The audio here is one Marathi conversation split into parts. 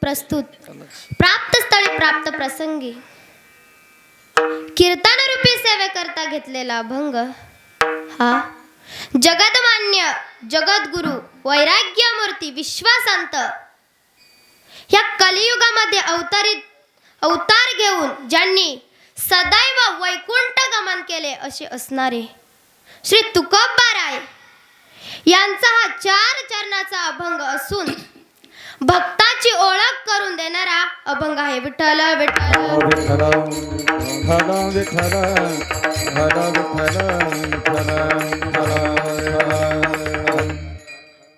प्रस्तुत प्राप्त स्थळी प्राप्त प्रसंगी कीर्तन रूपी सेवेकरता घेतलेला अभंग हा जगदमान्य जगद्गुरु वैराग्यमूर्ती विश्वासांत या कलियुगामध्ये अवतार घेऊन ज्यांनी सदैव वैकुंठ गमन केले असे असणारे श्री तुकोबाराय यांचा हा 4 चरणाचा अभंग असून भक्ताची ओळख करून देणारा अभंग आहे. विठ्ठल विठ्ठल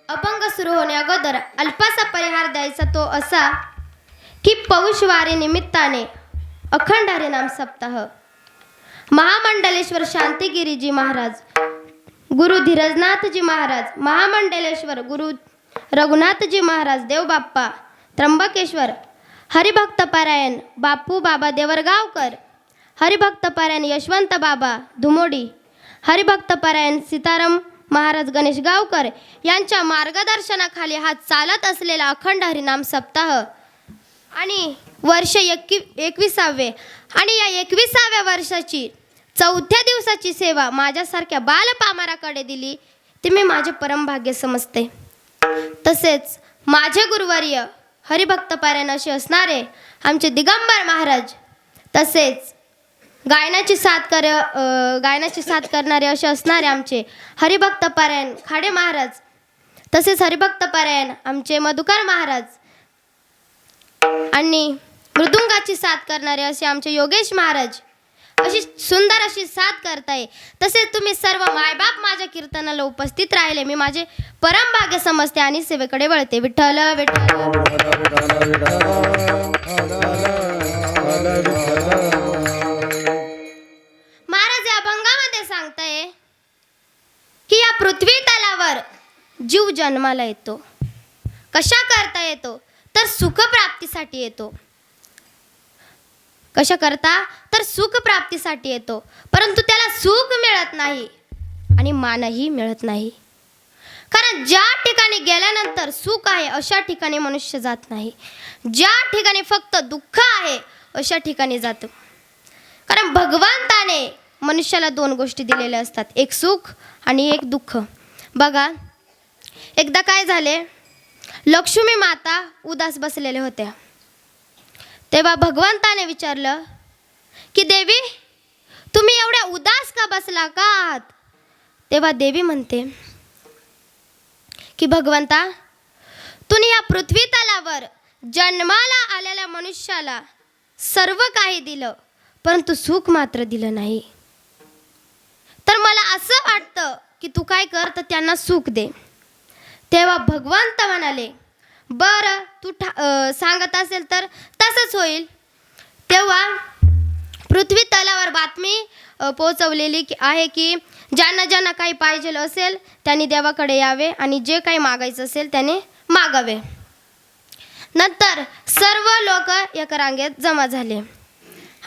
अभंग सुरू होण्या अगोदर अल्पासा परिहार द्यायचा तो असा की पौष वारी निमित्ताने अखंड हरिनाम सप्ताह महामंडलेश्वर शांतिगिरीजी महाराज, गुरु धीरजनाथजी महाराज, महामंडलेश्वर गुरु रघुनाथजी महाराज, देवबाप्पा त्र्यंबकेश्वर, हरिभक्तपरायण बापू बाबा देवरगावकर, हरिभक्तपरायण यशवंत बाबा धुमोडी, हरिभक्तपरायण सीताराम महाराज गणेश गावकर यांच्या मार्गदर्शनाखाली हा चालत असलेला अखंड हरिनाम सप्ताह आणि वर्ष 21वे आणि या 21व्या वर्षाची 4थ्या दिवसाची सेवा माझ्यासारख्या बालपामराकडे दिली ते मी माझे परमभाग्य समजते. तसेच माझे गुरुवर्य हरिभक्तपरायण असे असणारे आमचे दिगंबर महाराज, तसेच गायनाची साथ करणारे असे असणारे आमचे हरिभक्तपरायण खाडे महाराज, तसेच हरिभक्तपरायण आमचे मधुकर महाराज आणि मृदुंगाची साथ करणारे असे आमचे योगेश महाराज अशी सुंदर अशी साथ करताय. तसेच तुम्ही सर्व मायबाप माझ्या कीर्तनाला उपस्थित राहिले मी माझे परमभाग्य समजते आणि सेवेकडे वळते. विठ्ठल विठ्ठल महाराज या अभंगामध्ये सांगताय की या पृथ्वी तलावर जीव जन्माला येतो. कशा करता येतो तर सुख प्राप्तीसाठी येतो. कशा करता तर सुख प्राप्तीसाठी येतो, परंतु त्याला सुख मिळत नाही आणि मानही मिळत नाही. कारण ज्या ठिकाणी गेल्यानंतर सुख आहे अशा ठिकाणी मनुष्य जात नाही. ज्या ठिकाणी फक्त दुःख आहे अशा ठिकाणी जातो. कारण भगवंताने मनुष्याला 2 गोष्टी दिलेल्या असतात, एक सुख आणि एक दुःख. बघा एकदा काय झाले, लक्ष्मी माता उदास बसलेल्या होत्या. तेव्हा भगवंताने विचारलं की देवी तुम्ही एवढ्या उदास का बसला का आहात? तेव्हा देवी म्हणते की भगवंता तुम्ही या पृथ्वी तलावर जन्माला आलेल्या मनुष्याला सर्व काही दिलं, परंतु सुख मात्र दिलं नाही. तर मला असं वाटतं की तू काय कर तर त्यांना सुख दे. तेव्हा भगवंत म्हणाले बरं तू सांगत असेल तर तसंच होईल. तेव्हा पृथ्वी तलावर बातमी पोहोचवलेली आहे की ज्यांना ज्यांना काही पाहिजे असेल त्यांनी देवाकडे यावे आणि जे काही मागायचं असेल त्याने मागावे. नंतर सर्व लोक एका रांगेत जमा झाले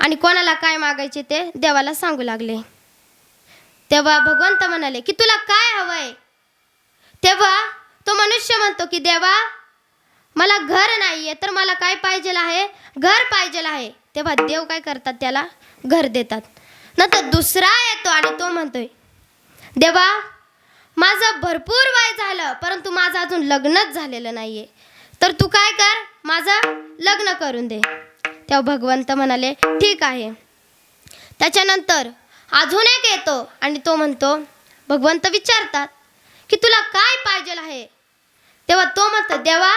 आणि कोणाला काय मागायचे ते देवाला सांगू लागले. तेव्हा भगवंत म्हणाले की तुला काय हवंय? तेव्हा तो मनुष्य म्हणतो की देवा मला घर नाहीये तर मला काय पाहिजे आहे? घर पाहिजे आहे. तेव्हा देव काय करतात त्याला घर देतात. नंतर दुसरा येतो आणि तो म्हणतोय देवा माझं भरपूर वय झालं परंतु माझं अजून लग्नच झालेलं नाहीये, तर तू काय कर माझं लग्न करून दे. तेव्हा भगवंत म्हणाले ठीक आहे. त्याच्यानंतर अजून एक येतो आणि तो म्हणतो, भगवंत विचारतात की तुला काय पाहिजे आहे? तेव्हा तो म्हणतो देवा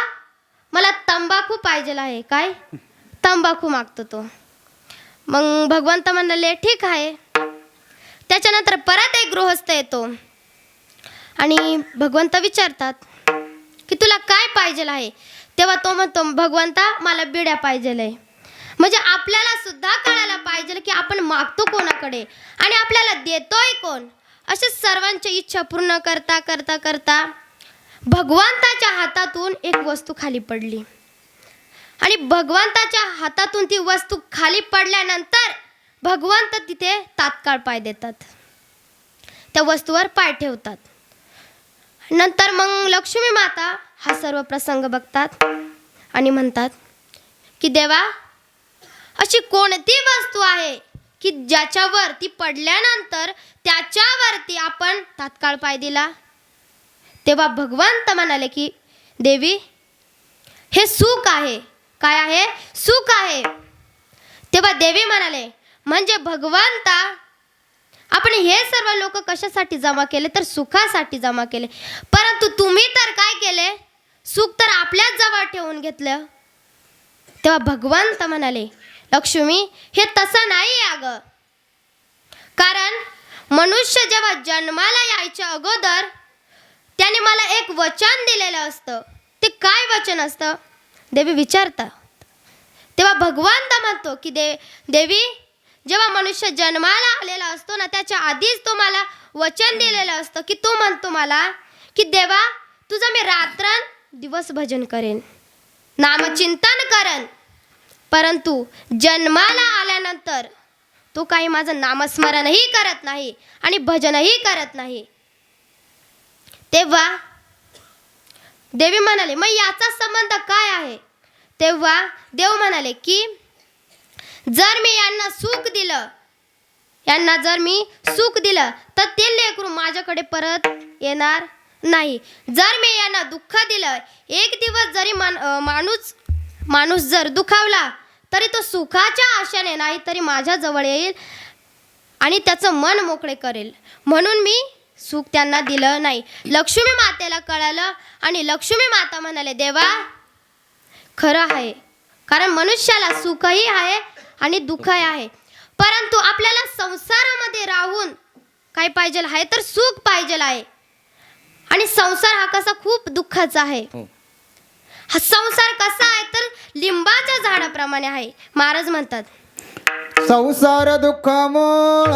मला तंबाखू पाहिजे आहे. काय? तंबाखू मागतो तो. मग भगवंत म्हणाले ठीक आहे. त्याच्यानंतर परत एक गृहस्थ येतो आणि भगवंत विचारतात की तुला काय पाहिजे आहे? तेव्हा तो म्हणतो भगवंता मला बिड्या पाहिजे आहे. म्हणजे आपल्याला सुद्धा कळायला पाहिजे की आपण मागतो कोणाकडे आणि आपल्याला देतोय कोण. असे सर्वांची इच्छा पूर्ण करता करता करता भगवंताच्या हातातून एक वस्तू खाली पडली आणि भगवंताच्या हातातून ती वस्तू खाली पडल्यानंतर भगवंत तिथे तात्काळ पाय देतात, त्या वस्तूवर पाय ठेवतात. नंतर मग लक्ष्मी माता हा सर्व प्रसंग बघतात आणि म्हणतात की देवा अशी कोणती वस्तू आहे की ज्याच्यावर ती पडल्यानंतर त्याच्यावरती आपण तात्काळ पाय दिला. तेव्हा भगवंत म्हणाले की देवी हे सुख आहे. काय आहे? सुख आहे. तेव्हा देवी म्हणाले म्हणजे भगवंता आपण हे सर्व लोक कशासाठी जमा केले तर सुखासाठी जमा केले, परंतु तुम्ही तर काय केले? सुख तर आपल्याच जवळ ठेवून घेतलं. तेव्हा भगवंत म्हणाले लक्ष्मी हे तसं नाही अगं, कारण मनुष्य जेव्हा जन्माला यायच्या अगोदर त्याने मला एक वचन दिलेलं असतं. ते काय वचन असतं? देवी विचारतात. तेव्हा भगवंत म्हणतो की देवी जेव्हा मनुष्य जन्माला आलेला असतो ना त्याच्या आधीच तो मला वचन दिलेलं असतं की तो म्हणतो मला की देवा तुझं मी रात्रन दिवस भजन करेन, नामचिंतन करेन, परंतु जन्माला आल्यानंतर तो काही माझं नामस्मरणही करत नाही आणि भजनही करत नाही. तेव्हा देवी म्हणाले मग याचा संबंध काय आहे? तेव्हा देव म्हणाले की जर मी यांना सुख दिलं, यांना जर मी सुख दिलं तर ते लेकरू माझ्याकडे परत येणार नाही. जर मी यांना दुःख दिलं, एक दिवस जरी माणूस जर दुखावला तरी तो सुखाच्या आशेने नाही तरी माझ्या जवळ येईल आणि त्याचं मन मोकळे करेल, म्हणून मी सुख त्यांना दिलं नाही. लक्ष्मी मातेला कळालं आणि लक्ष्मी माता म्हणाले देवा खरं आहे, कारण मनुष्याला सुखही आहे आणि दुःखही आहे, परंतु आपल्याला संसारामध्ये राहून काय पाहिजे आहे तर सुख पाहिजे आहे. आणि संसार हा कसा खूप दुःखाचा आहे. हा संसार कसा आहे तर लिंबाच्या झाडाप्रमाणे आहे. महाराज म्हणतात संसार दुःख मोळ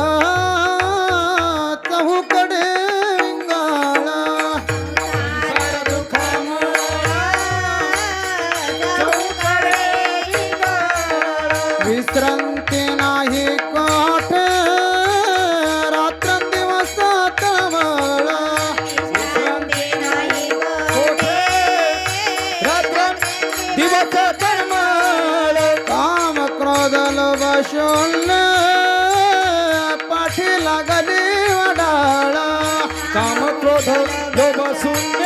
चहूकडे रिंगाळा, संसार दुःख मोळ चहूकडे रिंगाळा, विश्रांती नाही कोठे रात्रंदिवस तळमळ, विश्रांती नाही कोठे रात्रंदिवस तळमळ, काम क्रोध लोभ शून्य पाठी लागली वडाळा, काम क्रोध लोभ शून्य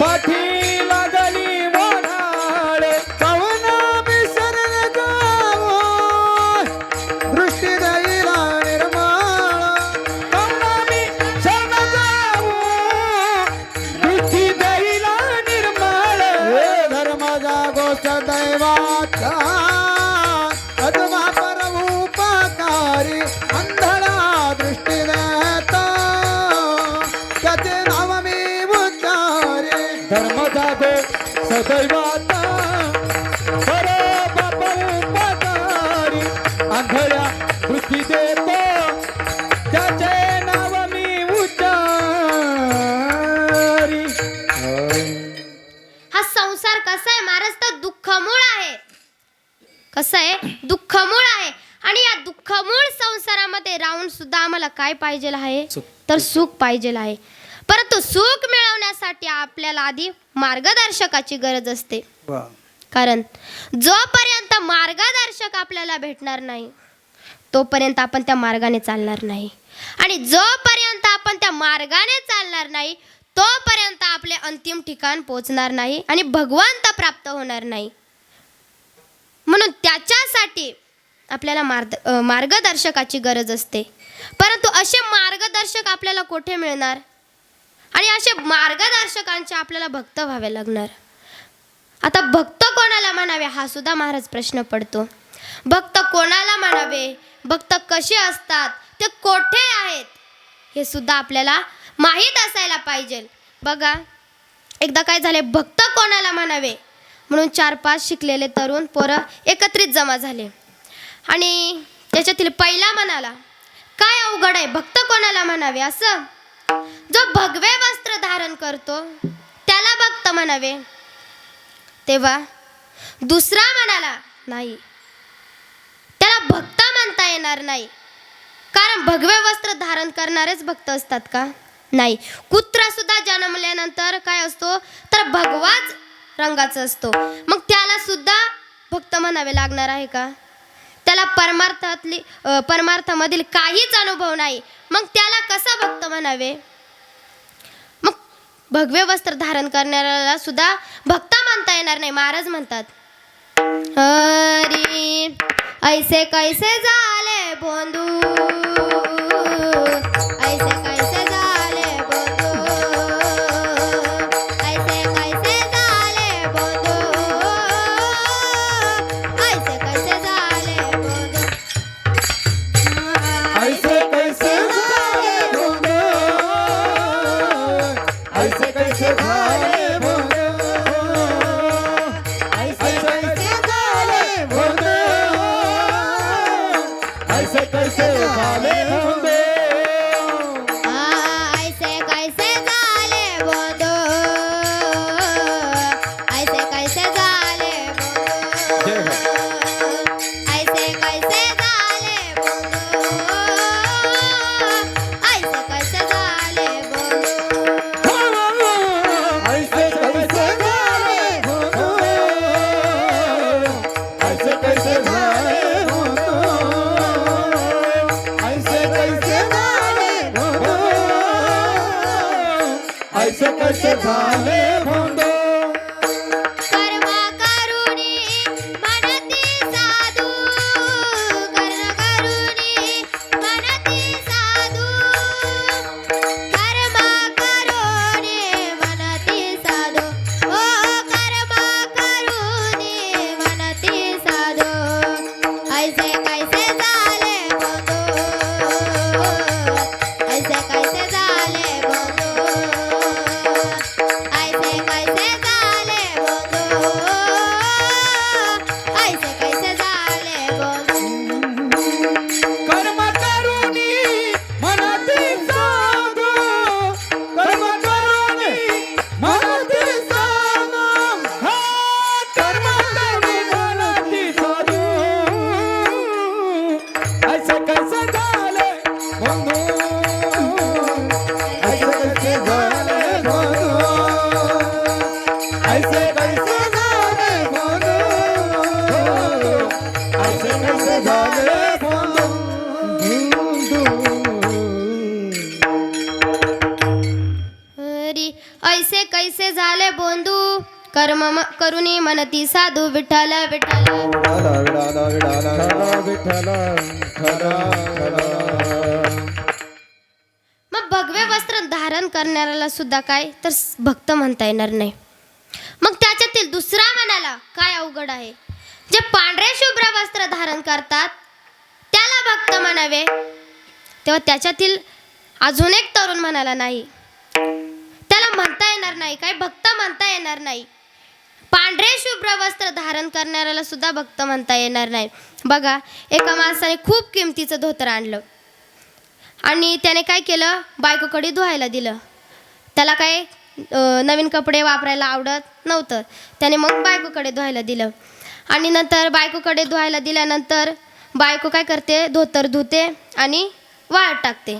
पाठी लागली वडाळ, कवन विसरल जावो दृष्टी देईला निर्मळ, कवन विसरल जावो दृष्टी देईला निर्मळ, हे धर्म जागो सदैवाचा अधमा परमुपकारी, अंधळा दृष्टी देता त्याचे नाव मी उच्चारे, धर्म जागो सदैवाचा परमुपकारी, अंधळ्या दृष्टी देतो त्याचे नाव मी उच्चारी. हा संसार कसा आहे महाराज तर दुःखमूळ आहे. कसं आहे? दुःखमूळ आहे. आणि या दुःखमूळ संसारामध्ये राहून सुद्धा आम्हाला काय पाहिजे आहे तर सुख पाहिजे आहे. परंतु सुख मिळवण्यासाठी आपल्याला आधी मार्गदर्शकाची गरज असते, कारण जोपर्यंत मार्गदर्शक आपल्याला भेटणार नाही तोपर्यंत आपण त्या मार्गाने चालणार नाही, आणि जोपर्यंत आपण त्या मार्गाने चालणार नाही तोपर्यंत आपले अंतिम ठिकाण पोहोचणार नाही आणि भगवंत प्राप्त होणार नाही. म्हणून त्याच्यासाठी आपल्याला मार्गदर्शकाची गरज असते. परंतु असे मार्गदर्शक आपल्याला कुठे मिळणार? आणि असे मार्गदर्शकांचे आपल्याला भक्त व्हावे लागणार. आता भक्त कोणाला म्हणावे हा सुद्धा महाराज प्रश्न पडतो. भक्त कोणाला म्हणावे, भक्त कसे असतात, ते कोठे आहेत, हे सुद्धा आपल्याला माहीत असायला पाहिजे. बघा एकदा काय झाले, भक्त कोणाला म्हणावे म्हणून 4-5 शिकलेले तरुण पोरं एकत्रित जमा झाले आणि त्याच्यातील पहिला म्हणाला काय अवघड आहे, भक्त कोणाला म्हणावे असं? जो भगवे वस्त्र धारण करतो त्याला भक्त म्हणावे. तेव्हा दुसरा म्हणाला नाही, त्याला भक्त म्हणता येणार नाही, कारण भगवे वस्त्र धारण करणारेच भक्त असतात का? नाही. कुत्रा सुद्धा जन्मल्यानंतर काय असतो तर भगवाच रंगाचा असतो, मग त्याला सुद्धा भक्त म्हणावे लागणार आहे का? त्याला परमार्थामधील काहीच अनुभव नाही, मग त्याला कसा भक्त म्हणावे? मग भगवे वस्त्र धारण करणाऱ्याला सुद्धा भक्त म्हणता येणार नाही. महाराज म्हणतात, हरी ऐसे कैसे झाले बोंधू, ऐसे कैसे झाले बोंधू, ऐसे कैसे झाले बोंधू, ऐसे कैसे झाले बोंधू, ऐसे कैसे झाले बोंधू, ऐसे कैसे झाले बोंधू, ऐसे कैसे झाले बोंधू, ऐसे कैसे झाले बोंधू, ऐसे कैसे झाले बोंधू, ऐसे कैसे झाले बोंधू, जय हो. ऐसे कैसे झाले बोंधू, ऐसे कैसे झाले बोंधू, ऐसे कैसे झाले बोंधू, ऐसे कैसे झाले बोंधू, ऐसे कैसे झाले बोंधू, ऐसे कैसे झाले बोंधू. कर्म करुणी म्हणती साधू, कर्म करुणी म्हणती साधू, कर्म करुणी म्हणती साधू, ओ कर्म करुणी म्हणती साधू, ऐसे कैसे झाले बोंधू, ऐसे कैसे झाले बोंधू, ऐसे कैसे झाले बोंधू, ऐसे कैसे झाले बोंधू. कर्म करुणी म्हणती साधू, कर्म करुणी म्हणती साधू, हा कर्म करुणी म्हणती साधू, ऐसे कैसे झाले बोंधू, ऐसे कैसे झाले बोंधू, ऐसे कैसे झाले बोंधू, ऐसे कैसे झाले बोंधू. हरी ऐसे कैसे झाले बोंधू, कर्म करुणी म्हणती साधू, विठ्ठल विठ्ठल. मग भगवे वस्त्र धारण करणाऱ्याला सुद्धा काय तर भक्त म्हणता येणार नाही. मग त्याच्यातील दुसरा म्हणाला काय अवघड आहे? जे पांढरे शुभ्र वस्त्र धारण करतात त्याला भक्त म्हणावे, तेव्हा त्याच्यातील अजून एक तरुण म्हणाला नाही, त्याला म्हणता येणार नाही, काय भक्त म्हणता येणार नाही. पांढरे शुभ्र वस्त्र धारण करणाऱ्याला सुद्धा भक्त म्हणता येणार नाही. बघा, एका माणसाने खूप किमतीचं धोतर आणलं आणि त्याने काय केलं, बायकोकडे धुवायला दिलं. त्याला काय नवीन कपडे वापरायला आवडत नव्हतं, त्याने मग बायकोकडे धुवायला दिलं. आणि नंतर बायकोकडे धुवायला दिल्यानंतर बायको काय करते, धोतर धुते आणि वाळत टाकते.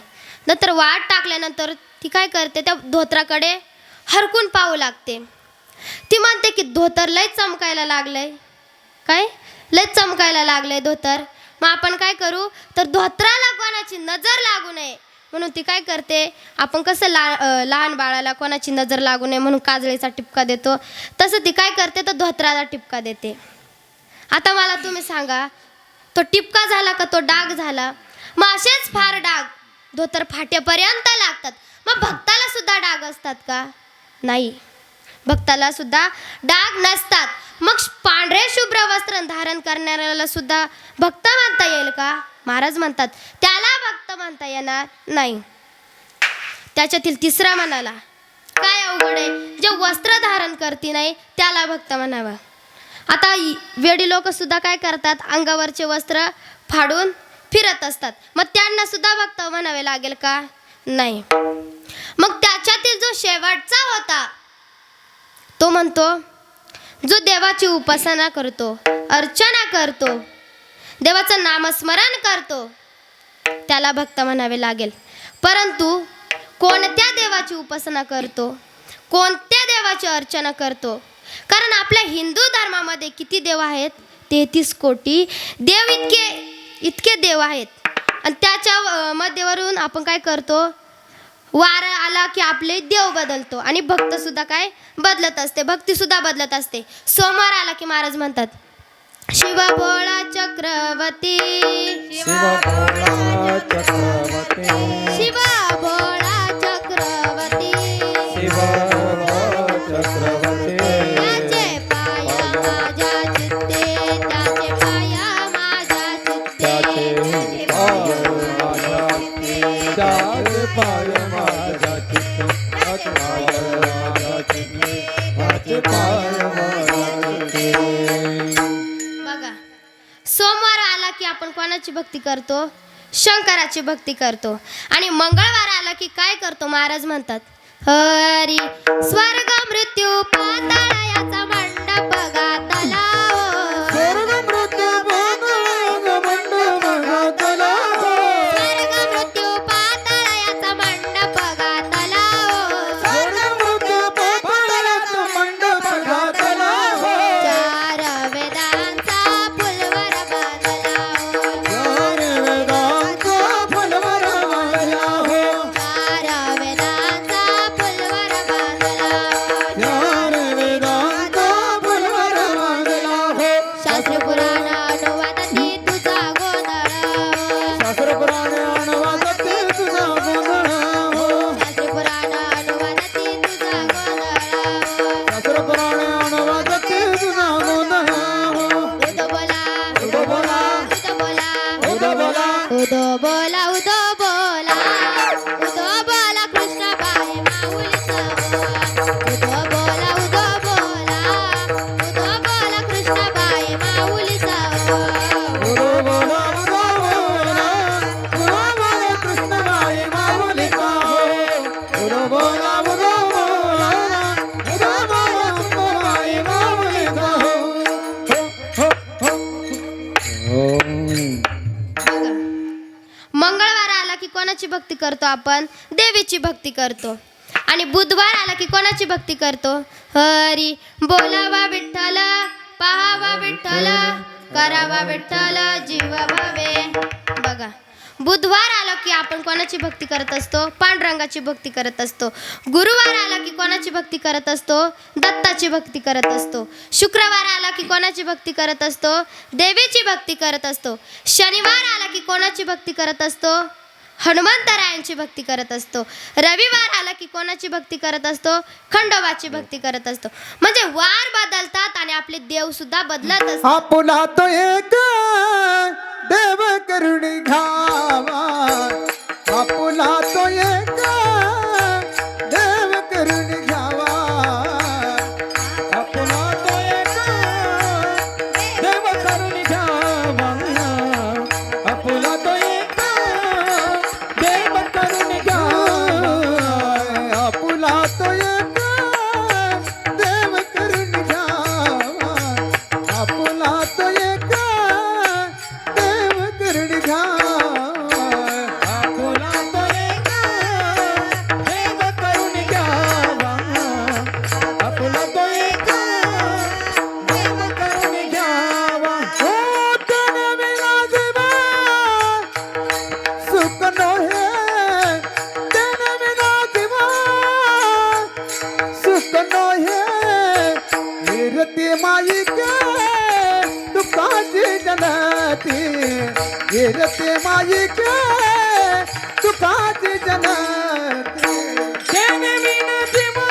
नंतर वाळत टाकल्यानंतर ती काय करते, त्या धोतराकडे हरकून पाहू लागते. ती म्हणते की धोतर लय चमकायला लागलंय, काय लय चमकायला लागलंय धोतर. मग आपण काय करू, तर धोत्राला कोणाची नजर लागू नये म्हणून ती काय करते, आपण कसं लहान बाळाला कोणाची नजर लागू नये म्हणून काजळीचा टिपका देतो, तसं ती काय करते, तर धोत्राला टिपका देते. आता मला तुम्ही सांगा, तो टिपका झाला का तो डाग झाला? मग असेच फार डाग धोतर फाटेपर्यंत लागतात. मग भक्ताला सुद्धा डाग असतात का? नाही, भक्ताला सुद्धा डाग नसतात. मग पांढरे शुभ्र वस्त्र धारण करणाऱ्याला सुद्धा भक्त म्हणता येईल का? महाराज म्हणतात त्याला भक्त म्हणता येणार नाही. त्याच्यातील तिसरा म्हणाला काय अवघड आहे, जे वस्त्र धारण करते नाही त्याला भक्त म्हणावा. आता वेडी लोक सुद्धा काय करतात, अंगावरचे वस्त्र फाडून फिरत असतात. मग त्यांना सुद्धा भक्त म्हणावे लागेल का? नाही. मग त्याच्यातील जो शेवटचा होता तो म्हणतो, जो देवाची उपासना करतो, अर्चना करतो, देवाचं नामस्मरण करतो, त्याला भक्त म्हणावे लागेल. परंतु कोणत्या देवाची उपासना करतो, कोणत्या देवाची अर्चना करतो? कारण आपल्या हिंदू धर्मामध्ये किती देव आहेत? 33 कोटी देव इतके देव आहेत. आणि त्याच्या मध्यवरून आपण काय करतो, वारा आला की आपले देव बदलतो आणि भक्त सुद्धा काय बदलत असते, भक्ती सुद्धा बदलत असते. सोमवार आला की महाराज म्हणतात, शिव भोळा चक्रवर्ती, शिव भोळा चक्रवर्ती, शिव भोळा चक्रवर्ती, शिव भोळा चक्रवर्ती. त्याचे पाया माझ्या चित्ते, त्याचे पाया माझ्या चित्ते, त्याचे पाय माझ्या चित्ते, त्याचे पाय माझ्या चित्ते, त्याचे पाय माझ्या चित्ते. बघा, सोमवार आला की आपण कोणाची भक्ती करतो, शंकराची भक्ती करतो. आणि मंगळवार आला की काय करतो, महाराज म्हणतात, हरी स्वर्ग मृत्यू पाताळ याचा मंडप गातला, स्वर्ग मृत्यू पाताळ मंडप गातला, स्वर्ग मृत्यू पाताळ याचा मंडप गातला, स्वर्ग मृत्यू पाताळाचा मंडप गातला. चार वेदांचा फुलवर बांधला, चार वेदांचा फुलवर बांधला हो, चार वेदांचा फुलवर बांधला, चार वेदांचा फुलवर बांधला हो. शास्त्र पुराण अनुवादती तुझा गोंधळ, शास्त्र पुराण अनुवादते तुझा गोंधळ हो, शास्त्र पुराण अनुवादती तुझा गोंधळ, शास्त्र पुराण अनुवादते तुझा गोंधळ हो. उदो बोला, उदो बोला, उदो बोला, उदो बोला, उदो बोला, उदो बोला, उदो बोला कृष्णाबाई माऊलीचा, उदो बोला, उदो बोला, उदो बोला कृष्णाबाई माऊलीचा, उदो बोला, उदो बोला, उदो बोला कृष्णबाई माऊलीचा हो. उदो बोला, उदो बोला, उदो बोला कृष्णबाई माऊलीचा हो. हो, हो, हो. बघा, मंगळवार आला की कोणाची भक्ती करतो आपण, देवीची भक्ती करतो. आणि बुधवार आला की कोणाची भक्ती करतो, हरी बोलावा विठ्ठल, पाहावा विठ्ठल, करावा विठ्ठल जीव भावे. बघा, बुधवार आला की आपण कोणाची भक्ती करत असतो, पांडुरंगाची भक्ती करत असतो. गुरुवार आला की कोणाची भक्ती करत असतो, दत्ताची भक्ती करत असतो. शुक्रवार आला की कोणाची भक्ती करत असतो, देवीची भक्ती करत असतो. शनिवार आला की कोणाची भक्ती करत असतो, हनुमंतरायांची भक्ती करत असतो. रविवार आला की कोणाची भक्ती करत असतो, खंडोबाची भक्ती करत असतो. म्हणजे वार बदलतात आणि आपले देव सुद्धा बदलत असतात. आपुला तो एक देव करुणी घ्यावा, आपुला तो एक देव करुणी घ्यावा, आपुला तो एक देव करुणी घ्यावा, आपुला तो एक देव करुणी घ्यावा, आपुला तो एक देव करुणी घ्यावा, आपुला तो एक देव करुणी घ्यावा, आपुला तो एक देव करुणी घ्यावा, आपुला तो एक देव करुणी घ्यावा. हो तन विलासिबा सुख नोहे, तन विलासिबा सुख नोहे, कीर्ती माईके दुःखाची जनती, कीर्ती माईके दुःखाची जनती. तन विलासिबा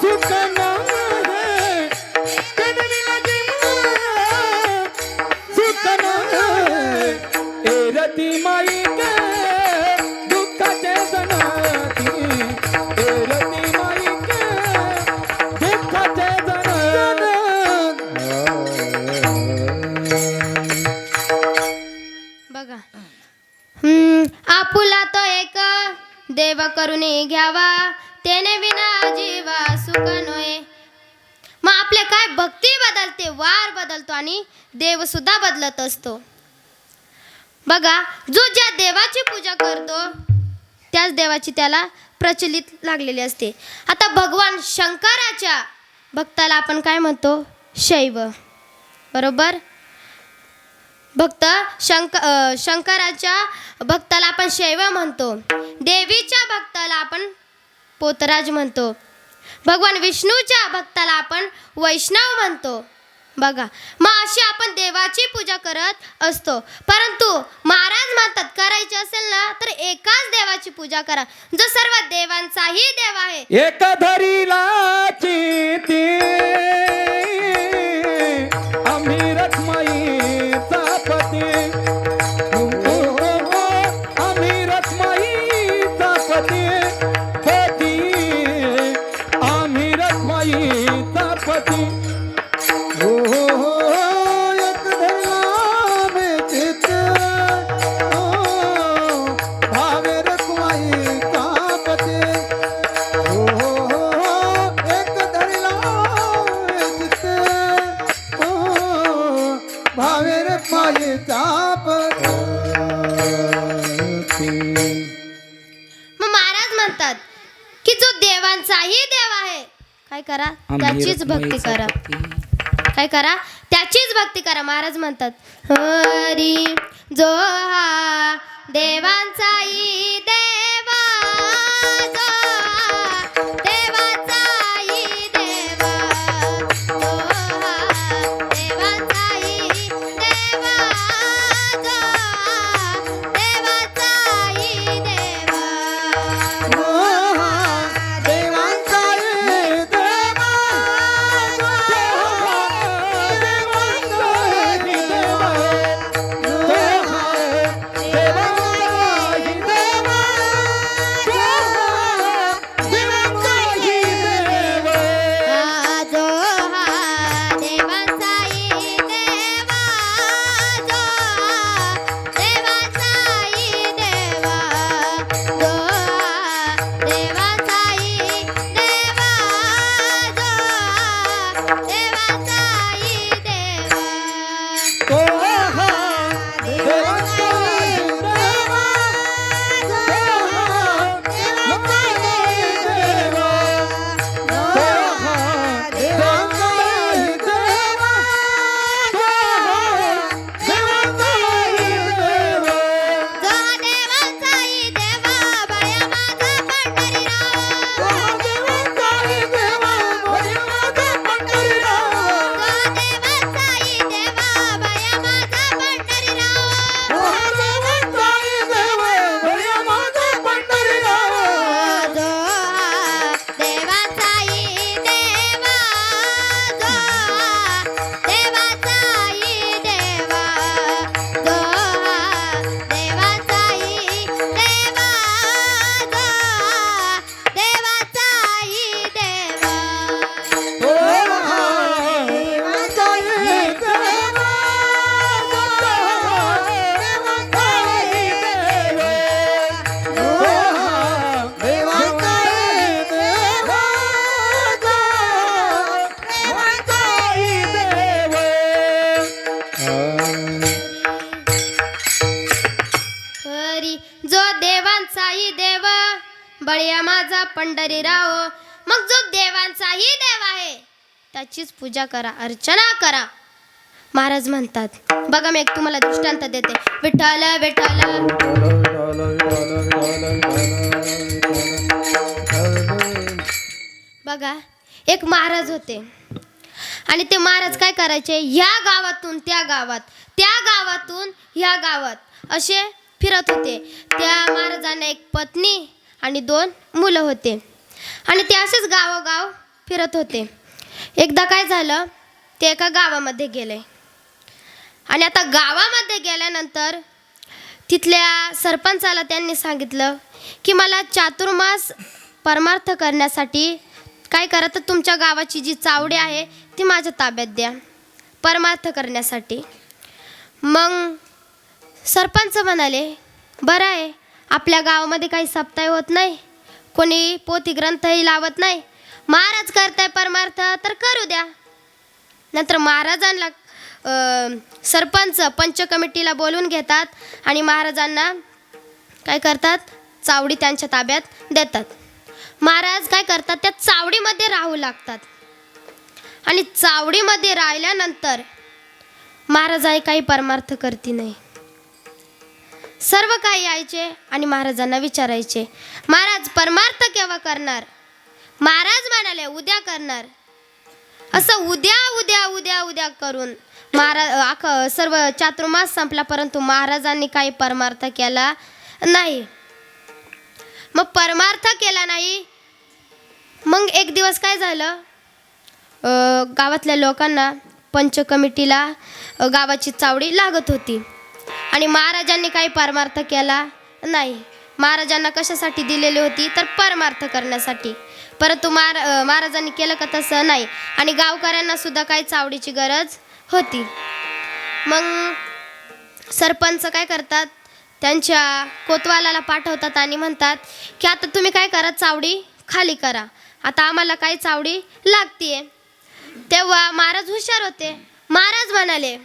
सुख नोहे, तन विलासिबा सुख नोहे, कीर्ती माईके दुःखाची जनती, कीर्ती माईके दुःखाची जनती. बघा, आपुला तो एक देव करुणी घ्यावा, तेने विना जीवा सुख नोये. मग आपले काय भक्ती बदलते, वार बदलतो आणि देव सुद्धा बदलत असतो. बघा, जो ज्या देवाची पूजा करतो त्याच देवाची त्याला प्रचलित लागलेली असते. आता भगवान शंकराच्या भक्ताला आपण काय म्हणतो, शैव. बरोबर. भक्त शंकराच्या भक्ताला आपण शैव म्हणतो, देवीच्या भक्ताला आपण पोतराज म्हणतो, भगवान विष्णूच्या भक्ताला आपण वैष्णव म्हणतो. बघा, मग अशी आपण देवाची पूजा करत असतो. परंतु महाराज म्हणतात करायची असेल ना तर एकाच देवाची पूजा करा, जो सर्व देवांचाही देव आहे. एक धरीला चिती आम्ही रखमाईचा पती, आम्ही रखमाईचा पती, पती आम्ही रखमाईचा पती. एक धरला में चित भावे रखमाईचा पती. एक धरला में चित भावे रखमाईचा पती. मग महाराज म्हणतात की जो देवांचाही देव आहे, काय करा, त्याचीच भक्ती करा. काय करा, त्याचीच भक्ती करा. महाराज म्हणतात हरी जो हा देवांचाही देवा, जो हा देवांचाही देवा, जो हा देवांचाही देवा, जो हा देवांचाही देवा. बळीया माझा पंढरीराव. मग जो देवांचाही देव आहे त्याचीच पूजा करा, अर्चना करा. महाराज म्हणतात बघा, मी एक तुम्हाला दृष्टांत देते. विठ्ठल विठ्ठल बघा, एक महाराज होते आणि ते महाराज काय करायचे, ह्या गावातून त्या गावात, त्या गावातून ह्या गावात असे फिरत होते. त्या महाराजांना एक पत्नी आणि 2 मुलं होते आणि ते असेच गावोगाव फिरत होते. एकदा काय झालं, ते एका गावामध्ये गेले आणि आता गावामध्ये गेल्यानंतर तिथल्या सरपंचाला त्यांनी सांगितलं की मला चातुर्मास परमार्थ करण्यासाठी काय करा, तर तुमच्या गावाची जी चावडी आहे ती माझ्या ताब्यात द्या परमार्थ करण्यासाठी. मग सरपंच म्हणाले, बरं आहे, आपल्या गावामध्ये काही सप्ताह होत नाही, कोणी पोथी ग्रंथही लावत नाही, महाराज करताय परमार्थ तर करू द्या. नंतर महाराजांना सरपंच पंच कमिटीला बोलून घेतात आणि महाराजांना काय करतात, चावडी त्यांच्या ताब्यात देतात. महाराज काय करतात, त्या चावडीमध्ये राहू लागतात आणि चावडीमध्ये राहिल्यानंतर महाराजांनी काही परमार्थ करती नाही. सर्व काही यायचे आणि महाराजांना विचारायचे, महाराज परमार्थ केव्हा करणार? महाराज म्हणाले उद्या करणार. असं उद्या उद्या उद्या उद्या करून सर्व चातुर्मास संपला, परंतु महाराजांनी काही परमार्थ केला नाही. मग परमार्थ केला नाही. मग एक दिवस काय झालं, गावातल्या लोकांना पंच कमिटीला गावाची चावडी लागत होती आणि महाराजांनी काही परमार्थ केला नाही. महाराजांना कशासाठी दिलेली होती तर परमार्थ करण्यासाठी, परंतु महाराजांनी केलं का तसं नाही. आणि गावकऱ्यांना सुद्धा काही चावडीची गरज होती. मग सरपंच काय करतात, त्यांच्या कोतवालाला पाठवतात आणि म्हणतात की आता तुम्ही काय करा, चावडी खाली करा, आता आम्हाला काही चावडी लागतीये. तेव्हा महाराज हुशार होते. महाराज म्हणाले,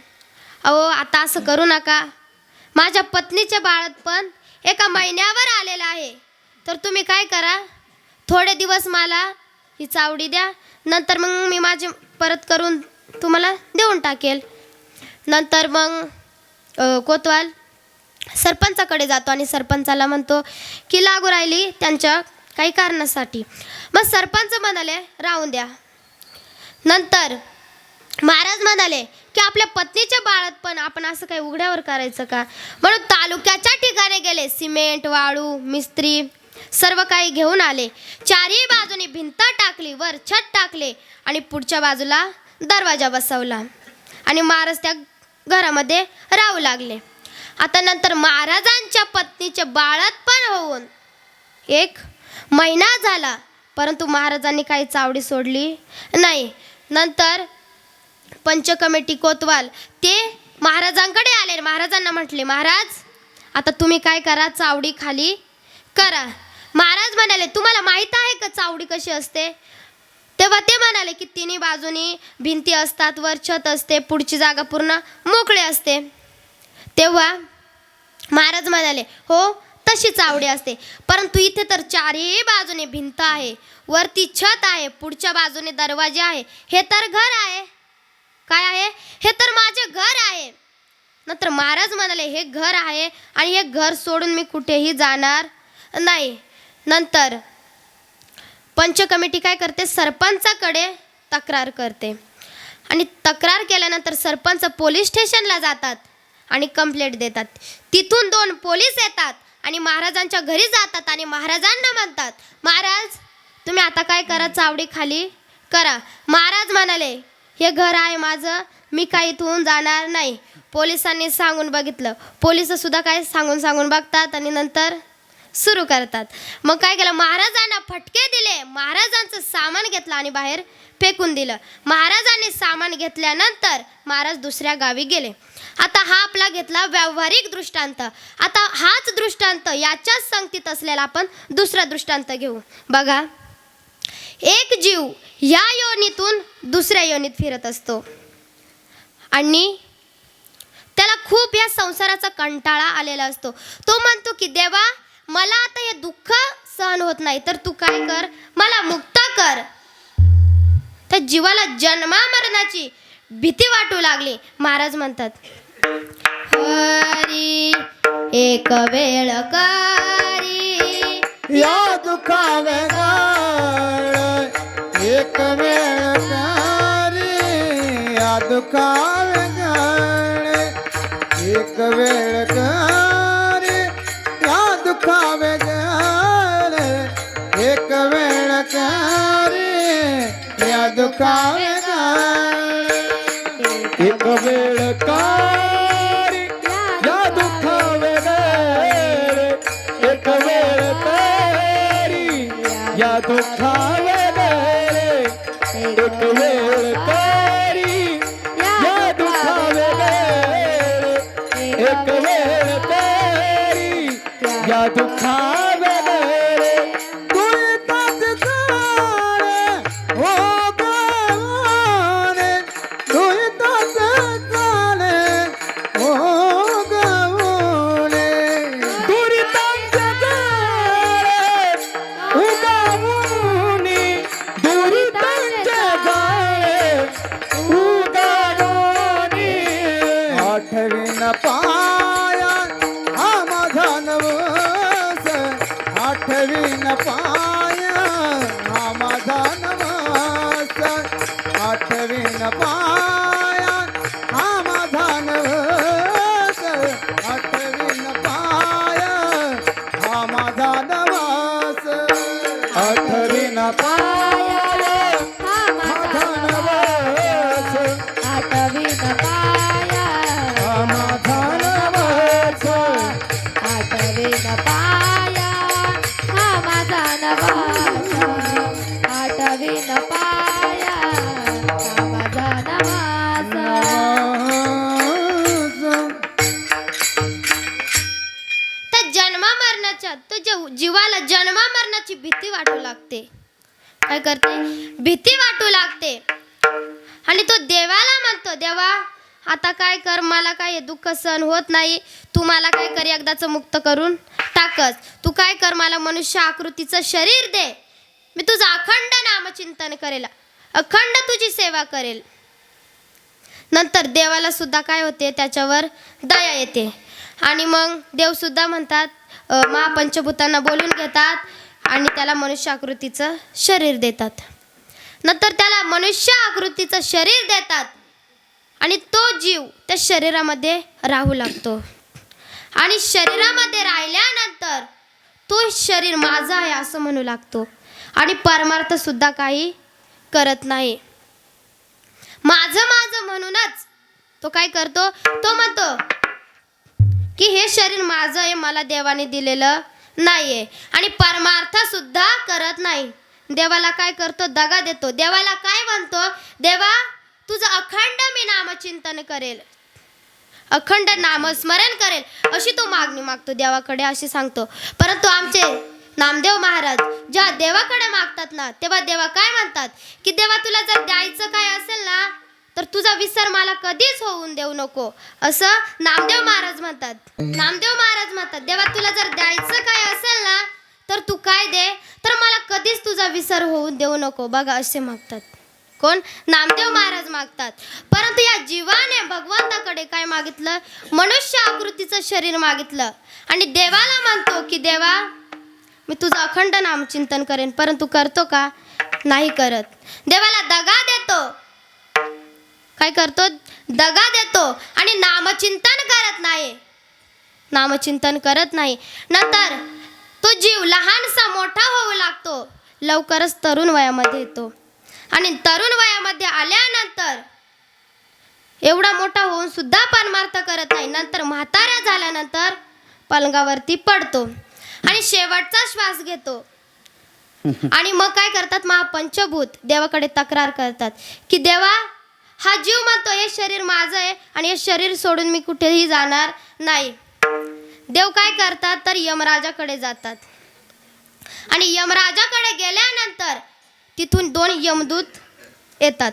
अहो आता असं करू नका, माझ्या पत्नीचे बाळंतपण एका महिन्यावर आलेलं आहे, तर तुम्ही काय करा, थोडे दिवस मला ही चावडी द्या, नंतर मग मी माझे परत करून तुम्हाला देऊन टाकेल. नंतर मग कोतवाल सरपंचाकडे जातो आणि सरपंचाला म्हणतो की लागू राहिली त्यांच्या काही कारणासाठी. मग सरपंच म्हणाले राहून द्या. नंतर महाराज म्हणाले की आपल्या पत्नीच्या बाळंतपण आपण असं काही उघड्यावर करायचं का? म्हणून तालुक्याच्या ठिकाणी गेले, सिमेंट, वाळू, मिस्त्री सर्व काही घेऊन आले. चारही बाजूनी भिंत टाकली, वर छत टाकले आणि पुढच्या बाजूला दरवाजा बसवला आणि महाराज त्या घरामध्ये राहू लागले. आता नंतर महाराजांच्या पत्नीचे बाळंतपण होऊन 1 महिना झाला, परंतु महाराजांनी काही चावडी सोडली नाही. नंतर पंच कमिटी कोतवाल ते महाराजांकडे आले. महाराजांना म्हटले, महाराज आता तुम्ही काय करा, चावडी खाली करा. महाराज म्हणाले, तुम्हाला माहीत आहे का चावडी कशी असते? तेव्हा ते म्हणाले की तिन्ही बाजूनी भिंती असतात, वर छत असते, पुढची जागा पूर्ण मोकळी असते. तेव्हा महाराज म्हणाले, हो तशी चावडी असते, परंतु इथे तर चारही बाजूने भिंत आहे, वरती छत आहे, पुढच्या बाजूने दरवाजे आहे, हे तर घर आहे. काय आहे? हे तर माझे घर आहे. नंतर महाराज म्हणाले, हे घर आहे आणि हे घर सोडून मी कुठेही जाणार नाही. नंतर पंच कमिटी काय करते, सरपंचाकडे तक्रार करते आणि तक्रार केल्यानंतर सरपंच पोलीस स्टेशनला जातात आणि कंप्लेंट देतात. तिथून 2 पोलीस येतात आणि महाराजांच्या घरी जातात आणि महाराजांना म्हणतात, महाराज तुम्ही आता काय करा, चावडी खाली करा. महाराज म्हणाले, हे घर आहे माझं, मी काही इथून जाणार नाही. पोलिसांनी सांगून बघितलं, पोलिस सुद्धा काय सांगून बघतात आणि नंतर सुरू करतात. मग काय केलं, महाराजांना फटके दिले, महाराजांचं सामान घेतलं आणि बाहेर फेकून दिलं. महाराजांनी सामान घेतल्यानंतर महाराज दुसऱ्या गावी गेले. आता हा आपला घेतला व्यावहारिक दृष्टांत. आता हाच दृष्टांत याच्याच संगतीत असलेला आपण दुसरा दृष्टांत घेऊ. बघा, एक जीव या योनीतून दुसऱ्या योनीत फिरत असतो आणि त्याला खूप या संसाराचा कंटाळा आलेला असतो. तो म्हणतो की देवा, मला आता हे दुःख सहन होत नाही, तर तू काय कर, मला मुक्त कर. त्या जीवाला जन्मा मरणाची भीती वाटू लागली. महाराज म्हणतात, हरी एक वेळ करी या दुखा वेगाळ, एक वेळ करी या दुखा वेगाळ, एक वेळ करी या दुखा वेगाळ, एक वेळ करी या दुखा वेगाळ, एक वेळ करी या दुखा वेगाळ, एक वेळ करी या दुखा वेगाळ, एक वेळ करी या दुखा वेगाळ, एक वेळ करी या दुखा वेगाळ, दुरितात काळे हो गवाने, दुरितात काळे हो गवाने, दुरितात काळे हो गवाने, दुरितात काळे हो गवाने, पाया हा माझा नवस आठवीन पाया हा माझा नवस आठवीन पाया हा माझा नवस आठवीन पाया हा माझा नवस आठवीन पाया हा माझा माझा नवस आठवीन पाया हा माझा नवस आठवीन पाया हा माझा नवास आठवीन पाया हा माझा नवास त्या जन्मा मरणाच्या तुझ्या जीवाला जन्मा मरणाची भीती वाटू लागते. काय करते? भीती वाटू लागते. आणि तो देवाला म्हणतो, देवा आता काय कर, मला काय हे दुःख सहन होत नाही, तू मला काय कर, एकदाच मुक्त करून टाकस. तू काय कर, मला मनुष्य आकृतीचं शरीर दे, मी तुझं अखंड नामचिंतन करेल, अखंड तुझी सेवा करेल. नंतर देवाला सुद्धा काय होते, त्याच्यावर दया येते. आणि मग देव सुद्धा म्हणतात, महापंचभूतांना बोलून घेतात आणि त्याला मनुष्य आकृतीचं शरीर देतात. नंतर त्याला मनुष्य आकृतीचं शरीर देतात आणि तो जीव त्या शरीरामध्ये राहू लागतो. आणि शरीरामध्ये राहिल्यानंतर तो शरीर माझा आहे असं म्हणू लागतो आणि परमार्थ सुद्धा काही करत नाही. माझं माझं म्हणूनच तो काय करतो, तो म्हणतो की हे शरीर माझं आहे, मला देवाने दिलेलं नाहीये. आणि परमार्थ सुद्धा करत नाही. देवाला काय करतो, दगा देतो. देवाला काय म्हणतो, देवा तुझं अखंड मी नामचिंतन करेल, अखंड नामस्मरण करेल, अशी तो मागणी मागतो देवाकडे, अशी सांगतो. परंतु आमचे नामदेव महाराज जेव्हा देवाकडे मागतात ना, तेव्हा देवा काय म्हणतात की देवा तुला जर द्यायचं काय असेल ना, तर तुझा विसर मला कधीच होऊन देऊ नको, असं नामदेव महाराज म्हणतात. नामदेव महाराज म्हणतात, देवा तुला जर द्यायचं काय असेल ना, तर तू काय दे, तर मला कधीच तुझा विसर होऊन देऊ नको. बघा असे मागतात. कोण? नामदेव महाराज मागतात. परंतु या जीवाने भगवंताकडे काय मागितलं, मनुष्य आकृतीचं शरीर मागितलं आणि देवाला म्हणतो की देवा मी तुझं अखंड नामचिंतन करेन, परंतु करतो का? नाही करत. देवाला दगा देतो. काय करतो? दगा देतो आणि नामचिंतन करत नाही, नामचिंतन करत नाही. नंतर तो जीव लहानसा मोठा होऊ लागतो, लवकरच तरुण वयामध्ये येतो आणि तरुण वयामध्ये आल्यानंतर एवढा मोठा होऊन सुद्धा परमार्थ करत नाही. नंतर म्हाताऱ्या झाल्यानंतर पलंगावरती पडतो आणि शेवटचा श्वास घेतो. आणि मग काय करतात, महापंचभूत देवाकडे तक्रार करतात की देवा हा जीव म्हणतो हे शरीर माझं आहे आणि हे शरीर सोडून मी कुठेही जाणार नाही. देव काय करतात, तर यमराजाकडे जातात आणि यमराजाकडे गेल्यानंतर तिथून 2 यमदूत येतात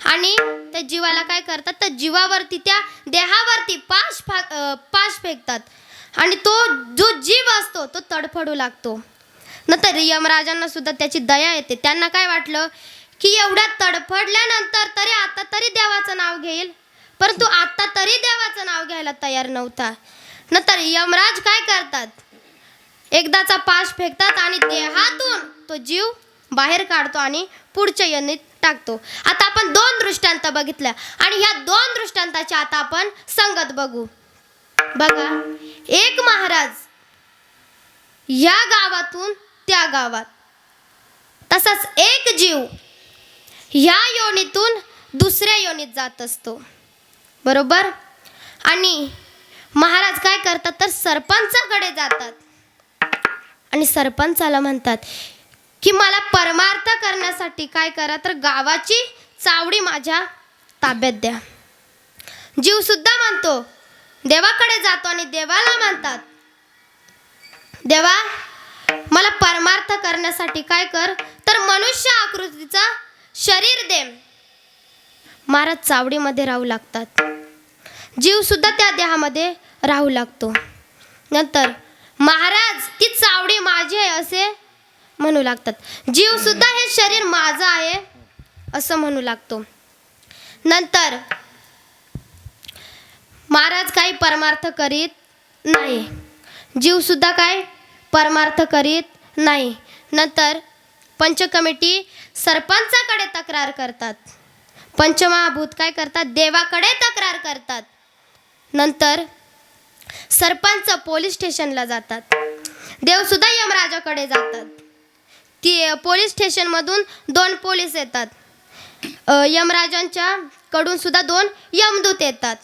आणि त्या जीवाला काय करतात, तर जीवावरती, त्या देहावरती पाश फेकतात आणि तो जो जीव असतो तो तडफडू लागतो. नंतर यमराजांना सुद्धा त्याची दया येते. त्यांना काय वाटलं की एवढ्या तडफडल्यानंतर तरी आता तरी देवाचं नाव घेईल, परंतु आता तरी देवाचं नाव घ्यायला तयार नव्हता. नंतर यमराज काय करतात, एकदाचा पाश फेकतात आणि देहातून तो जीव बाहेर काढतो आणि पुढच्या योनीत टाकतो. आता आपण 2 दृष्टांत बघितल्या आणि ह्या 2 दृष्टांताची आता आपण संगत बघू. बघा, एक महाराज या गावातून त्या गावात, तसाच एक जीव ह्या योनीतून दुसऱ्या योनीत जात असतो, बरोबर. आणि महाराज काय करतात, तर सरपंचाकडे जातात आणि सरपंचाला म्हणतात की मला परमार्थ करण्यासाठी काय करा, तर गावाची चावडी माझ्या ताब्यात द्या. जीव सुद्धा म्हणतो, देवाकडे जातो आणि देवाला म्हणतात, देवा मला परमार्थ करण्यासाठी काय कर, तर मनुष्य आकृतीचा शरीर दे. महाराज चावडीमध्ये राहू लागतात. जीव सुद्धा त्या देहामध्ये राहू लागतो. नंतर महाराज ती चावडी माझी आहे असे म्हणू लागतात. जीव सुद्धा हे शरीर माझं आहे असं म्हणू लागतो. नंतर महाराज काही परमार्थ करीत नाही. जीवसुद्धा काय परमार्थ करीत नाही. नंतर पंच कमिटी सरपंचाकडे तक्रार करतात. पंचमहाभूत काय करतात? देवाकडे तक्रार करतात. नंतर सरपंच पोलीस स्टेशनला जातात. देवसुद्धा यमराजाकडे जातात. ती पोलीस स्टेशनमधून 2 पोलीस येतात. यमराजांच्या कडून सुद्धा 2 यमदूत येतात.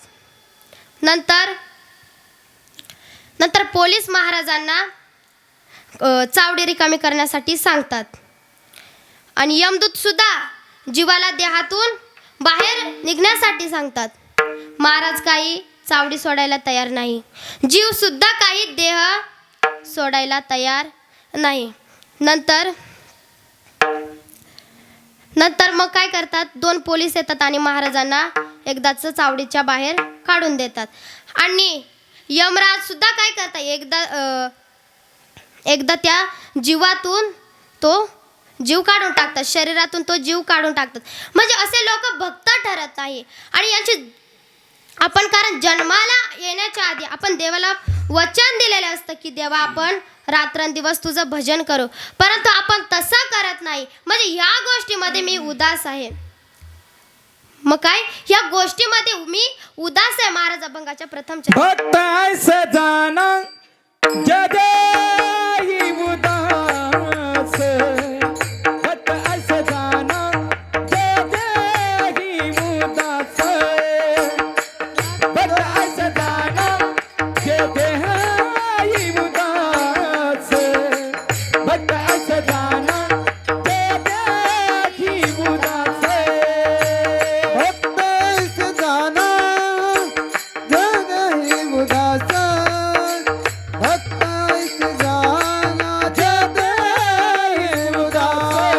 नंतर पोलीस महाराजांना चावडी रिकामी करण्यासाठी सांगतात. आणि यमदूत सुद्धा जीवाला देहातून बाहेर निघण्यासाठी सांगतात. महाराज काही चावडी सोडायला तयार नाही. जीव सुद्धा काही देह सोडायला तयार नाही. नंतर मग काय करतात? 2 पोलीस येतात आणि महाराजांना एकदाच चावडीच्या बाहेर काढून देतात. आणि यमराज सुद्धा काय करतात? एकदा त्या जीवातून तो जीव काढून टाकतात. शरीरातून तो जीव काढून टाकतात. म्हणजे असे लोक भक्त ठरत नाही. आणि यांची आपण कारण जन्माला येण्याच्या आधी आपण देवाला वचन दिलेलं असतं की देवा आपण रात्रंदिवस तुझं भजन करू. परंतु आपण तसं करत नाही. म्हणजे ह्या गोष्टीमध्ये मी उदास आहे. मग काय ह्या गोष्टीमध्ये मी उदास आहे. महाराज अभंगाच्या प्रथम भक्त ऐसे जाना जदेही उदास. भक्त ऐसे जाना जदेही उदास. भक्त ऐसे जाना जदेही उदास. भक्त ऐसे जाना जदेही उदास. भक्त ऐसे जाना जदेही उदास. भक्त ऐसे जाना जदेही उदास.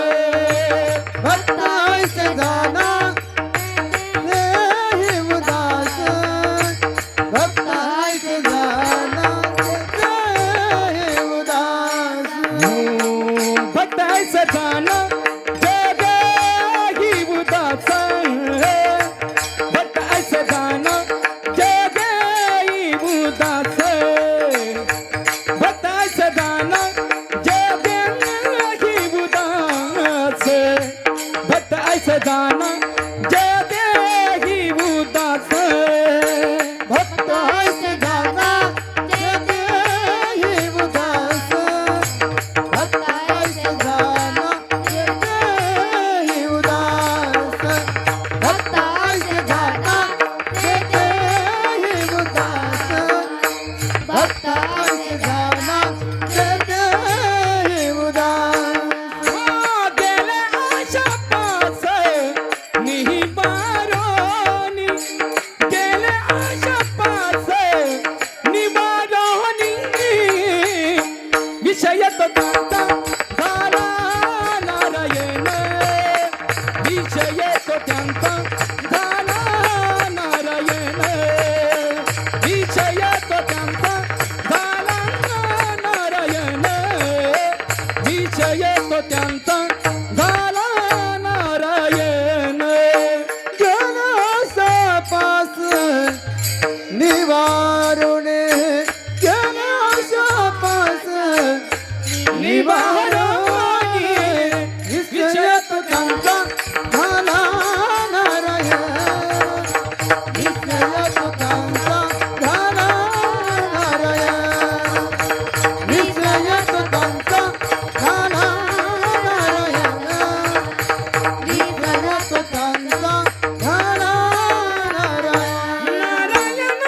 भक्त ऐसे जाना जदेही उदास. भक्त ऐसे जाना जदेही उदास. भक्त ऐसे जाना जदेही उदास. भक्त ऐसे जाना जदेही उदास. भक्त ऐसे जाना जदेही उदास. भक्त ऐसे जाना जदेही उदास. भक्त ऐसे जाना जदेही उदास. भक्त ऐसे जाना जदेही उदास. भक्त ऐसे जाना जदेही उदास. भक्त ऐसे जाना जदेही उदास. गेले आशा पास निबारोनी. गेले आशा पास निबारोनी. विषय तो त्यांचा झाला नारायण. विषय तो त्यांचा झाला नारायण. विषय तो त्यांचा झाला नारायण. विषय तो त्यांचा झाला नारायण. गेला पास निवारुणे. गेला पास निवारुणे. विषय तो त्यांचा झाला नारायण. विषय तो त्यांचा झाला नारायण. विषय तो त्यांचा झाला नारायण. विषय तो त्यांचा झाला नारायण.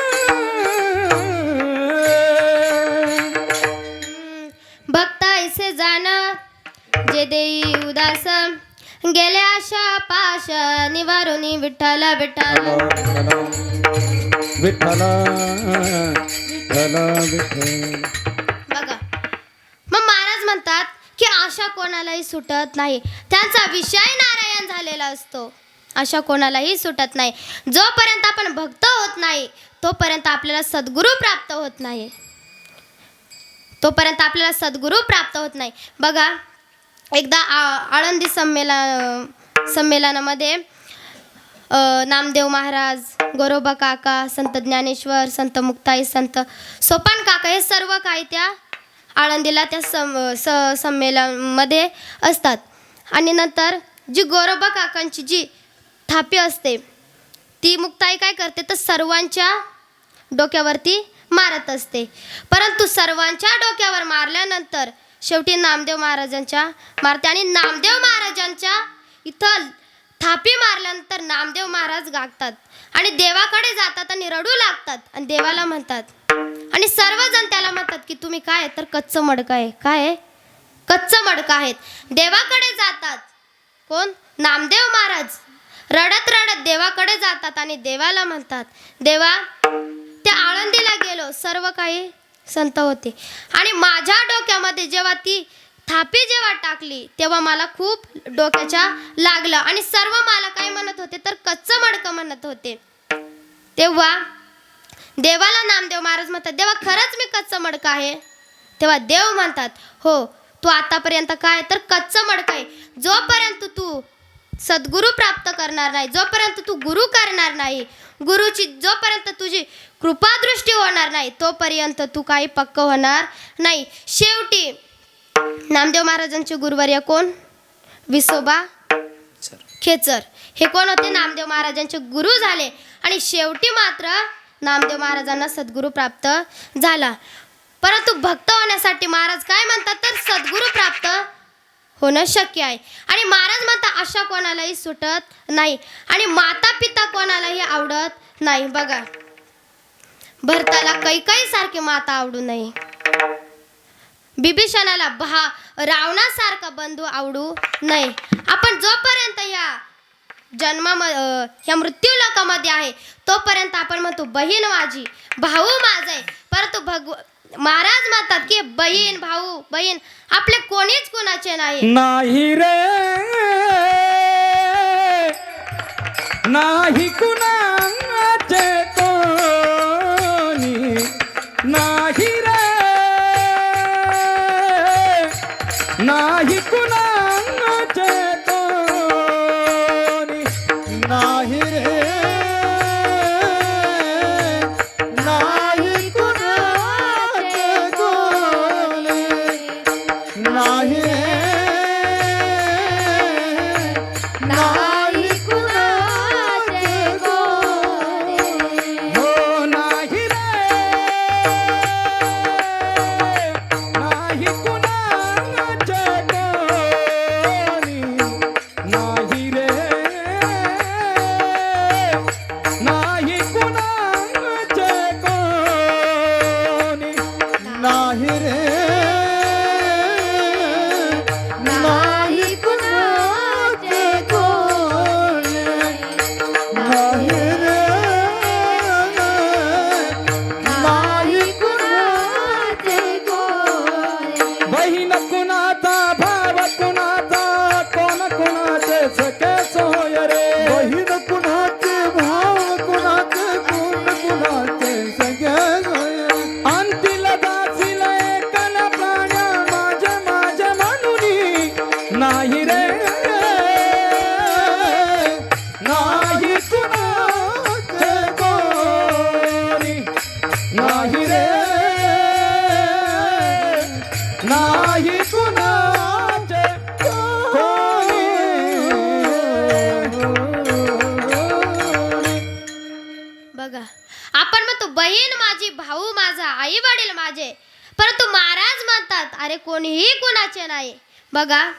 भक्त ऐसे जाना जे देई उदास. गेले आशा पाश निवारुनी. विठ्ठल विठ्ठल. विठ्ठल विठ्ठल विठ्ठल. बघा मग महाराज म्हणतात की आशा कोणालाही सुटत नाही. त्यांचा विषय नारायण झालेला असतो. आशा कोणालाही सुटत नाही. जोपर्यंत आपण भक्त होत नाही तोपर्यंत आपल्याला सद्गुरू प्राप्त होत नाही. तोपर्यंत आपल्याला सद्गुरू प्राप्त होत नाही. बघा एकदा आळंदी संमेलनामध्ये नामदेव महाराज, गोरोबा काका, संत ज्ञानेश्वर, संत मुक्ताई, संत सोपान काका हे सर्व काही त्या आळंदीला त्या संमेलनामध्ये असतात. आणि नंतर जी गोरोबा काकांची जी थापी असते ती मुक्ताई काय करते तर सर्वांच्या डोक्यावरती मारत असते. परंतु सर्वांच्या डोक्यावर मारल्यानंतर शेवटी नामदेव महाराजांच्या मारते. आणि नामदेव महाराजांच्या इथं थापी मारल्यानंतर नामदेव महाराज गागतात आणि देवाकडे जातात आणि रडू लागतात आणि देवाला म्हणतात. आणि सर्वजण त्याला म्हणतात की तुम्ही काय तर कच्चं मडकं आहे. काय आहे? कच्चं मडकं आहेत. देवाकडे जातात. कोण? नामदेव महाराज रडत रडत देवाकडे जातात आणि देवाला म्हणतात, देवा त्या आळंदीला गेलो, सर्व काही संत होते आणि माझ्या डोक्यामध्ये जेव्हा ती थापी जेव्हा टाकली तेव्हा मला खूप डोक्याच्या लागलं आणि सर्व मला काय म्हणत होते तर कच्चं मडकं म्हणत होते. तेव्हा देवाला नामदेव महाराज म्हणतात, देवा खरंच मी कच्चं मडकं आहे? तेव्हा देव म्हणतात, हो तू आतापर्यंत काय तर कच्चं मडकं आहे. जोपर्यंत तू सद्गुरू प्राप्त करणार नाही, जोपर्यंत तू गुरु करणार नाही, गुरुची जोपर्यंत तुझी कृपादृष्टी होणार नाही तोपर्यंत तू काही पक्क होणार नाही. शेवटी नामदेव महाराजांचे गुरुवर्य कोण? विसोबा खेचर हे कोण होते? नामदेव महाराजांचे गुरु झाले. आणि शेवटी मात्र नामदेव महाराजांना सद्गुरू प्राप्त झाला. परंतु भक्त होण्यासाठी महाराज काय म्हणतात तर सद्गुरू प्राप्त होणं शक्य आहे. आणि महाराज म्हणतात अशा कोणालाही सुटत नाही आणि माता पिता कोणालाही आवडत नाही. बघा, भरताला कैकई सारखी माता आवडू नये, बिभीषणाला रावणासारखा बंधू आवडू नये. आपण जोपर्यंत या मृत्यू लोकामध्ये आहे तोपर्यंत आपण म्हणतो बहीण माझी, भाऊ माझा आहे. परंतु महाराज म्हणतात की बहीण भाऊ बहीण आपले कोणीच कुणाचे नाही. नाही रे नाही कुणाचे कोणी, नाही रे नाही कुणाचे कोणी, नाही रे नाही कुणाचे कोणी, नाही रे नाही कुणाचे कोणी. हो नाही रे नाही कुणाचे कोणी, नाही रे नाही कुणाचे कोणी, नाही रे नाही कुणाचे कोणी, नाही रे नाही कुणाचे कोणी. बहीण कुणाचा भाव कुणाचा कोण कुणाचे सखे सोय रे, बहीण कुणाचे भाव कुणाचे कोण कुणाचे सखे सोय, अंतिल दासील एकन प्राण्या माझे माझे म्हणुनी, नाही रे नाही कुणाचे कोणी, नाही रे नाही कुणाचे कोणी. बघा, आपण म्हणतो बहीण माझी, भाऊ माझा, आई वडील माझे, परंतु महाराज म्हणतात अरे कोणीही कुणाचे नाही. बघा,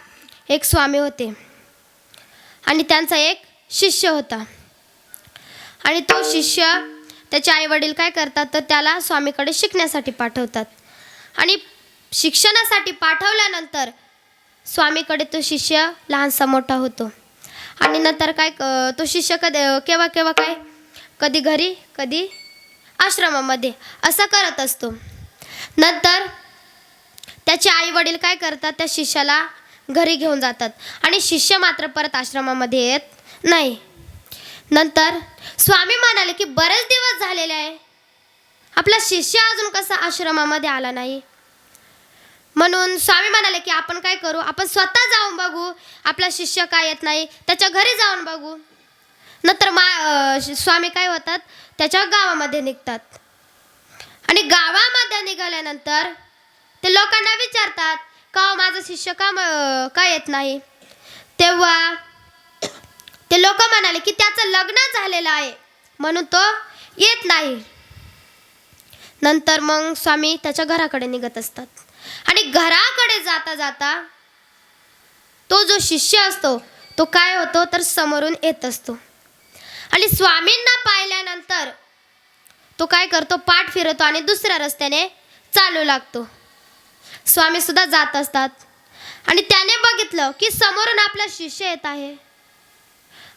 एक स्वामी होते आणि त्यांचा एक शिष्य होता आणि तो शिष्य त्याचे आई वडील काय करतात तर त्याला स्वामीकडे शिकण्यासाठी पाठवतात. आणि शिक्षणासाठी पाठवल्यानंतर स्वामीकडे तो शिष्य लहानसा मोठा होतो आणि नंतर काय तो शिष्य केव्हा केव्हा काय कधी घरी कधी आश्रमामध्ये असं करत असतो. नंतर त्याचे आई वडील काय करतात त्या शिष्याला घरी घेऊन जातात आणि शिष्य मात्र परत आश्रमामध्ये येत नाही. नंतर स्वामी म्हणाले की बरेच दिवस झालेले आहे, आपला शिष्य अजून कसा आश्रमामध्ये आला नाही. म्हणून स्वामी म्हणाले की आपण काय करू, आपण स्वतः जाऊन बघू, आपला शिष्य काय येत नाही त्याच्या घरी जाऊन बघू. नंतर स्वामी काय होतात, त्याच्या गावामध्ये निघतात. आणि गावामध्ये निघाल्यानंतर ते लोकांना विचारतात का हो, माझा शिष्य का येत नाही. तेव्हा ते लोक म्हणाले की त्याचं लग्न झालेलं आहे म्हणून तो येत नाही. नंतर मग स्वामी त्याच्या घराकडे निघत असतात. आणि घराकडे जाता जाता तो जो शिष्य असतो तो काय होतो तर समोरून येत असतो. आणि स्वामींना पाहिल्यानंतर तो काय करतो, पाठ फिरवतो आणि दुसऱ्या रस्त्याने चालू लागतो. स्वामी सुद्धा जात असतात आणि त्याने बघितलं की समोरून आपला शिष्य येत आहे.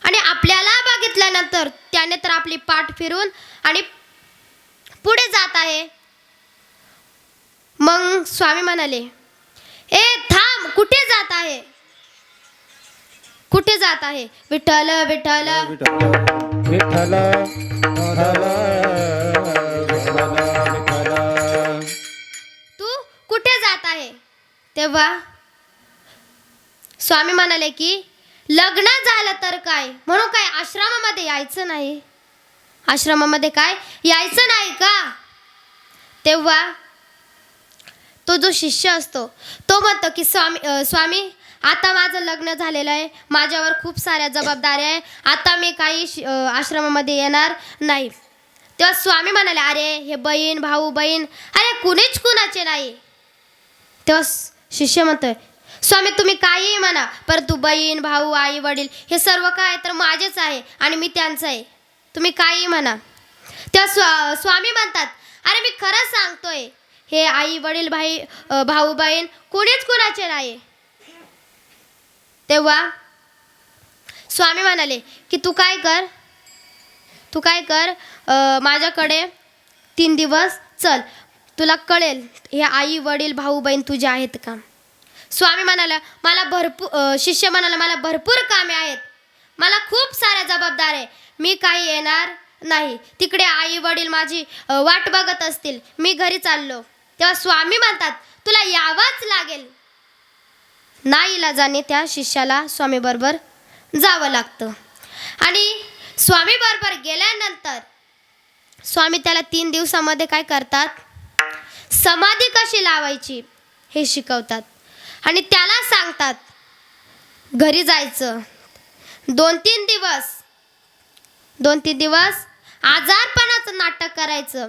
आणि आपल्याला बघितल्यानंतर त्याने तर आपली पाठ फिरून आणि पुढे जात आहे. मग स्वामी म्हणाले, ए थांब, कुठे जात आहे, कुठे जात आहे. विठ्ठल विठ्ठल विठ्ठल विठ्ठल विठ्ठल. तू कुठे जात आहे. तेव्हा स्वामी म्हणाले की लग्न झालं तर काय, म्हणून काय आश्रमामध्ये यायचं नाही, आश्रमामध्ये काय यायचं नाही का. तेव्हा तो जो शिष्य असतो तो म्हणतो की स्वामी आता माझं लग्न झालेलं आहे, माझ्यावर खूप साऱ्या जबाबदाऱ्या आहे, आता मी काही आश्रमामध्ये येणार नाही. तेव्हा स्वामी म्हणाले, अरे हे बहीण भाऊ बहीण अरे कुणीच कुणाचे नाही. तेव्हा शिष्य म्हणतोय, स्वामी तुम्ही काहीही म्हणा, परंतु बहीण भाऊ आई वडील हे सर्व काय तर माझेच आहे आणि मी त्यांचं आहे, तुम्ही काहीही म्हणा. तेव्हा स्वामी म्हणतात, अरे मी खरं सांगतोय, हे आई वडील भाऊ बहीण कुणीच कुणाचे नाही. तेव्हा स्वामी म्हणाले की तू काय कर माझ्याकडे 3 दिवस चल, तुला कळेल हे आई वडील भाऊ बहीण तुझे आहेत का. स्वामी म्हणाला शिष्य म्हणाला मला भरपूर कामे आहेत, मला खूप साऱ्या जबाबदाऱ्या आहे, मी काही येणार नाही, तिकडे आई वडील माझी वाट बघत असतील, मी घरी चाललो. तेव्हा स्वामी म्हणतात तुला यावंच लागेल. नाईलाजाने त्या शिष्याला स्वामी बरोबर जावं लागतं. आणि स्वामी बरोबर गेल्यानंतर स्वामी त्याला 3 दिवसामध्ये काय करतात, समाधी कशी लावायची हे शिकवतात. आणि त्याला सांगतात घरी जायचं, 2-3 दिवस आजारपणाचं नाटक करायचं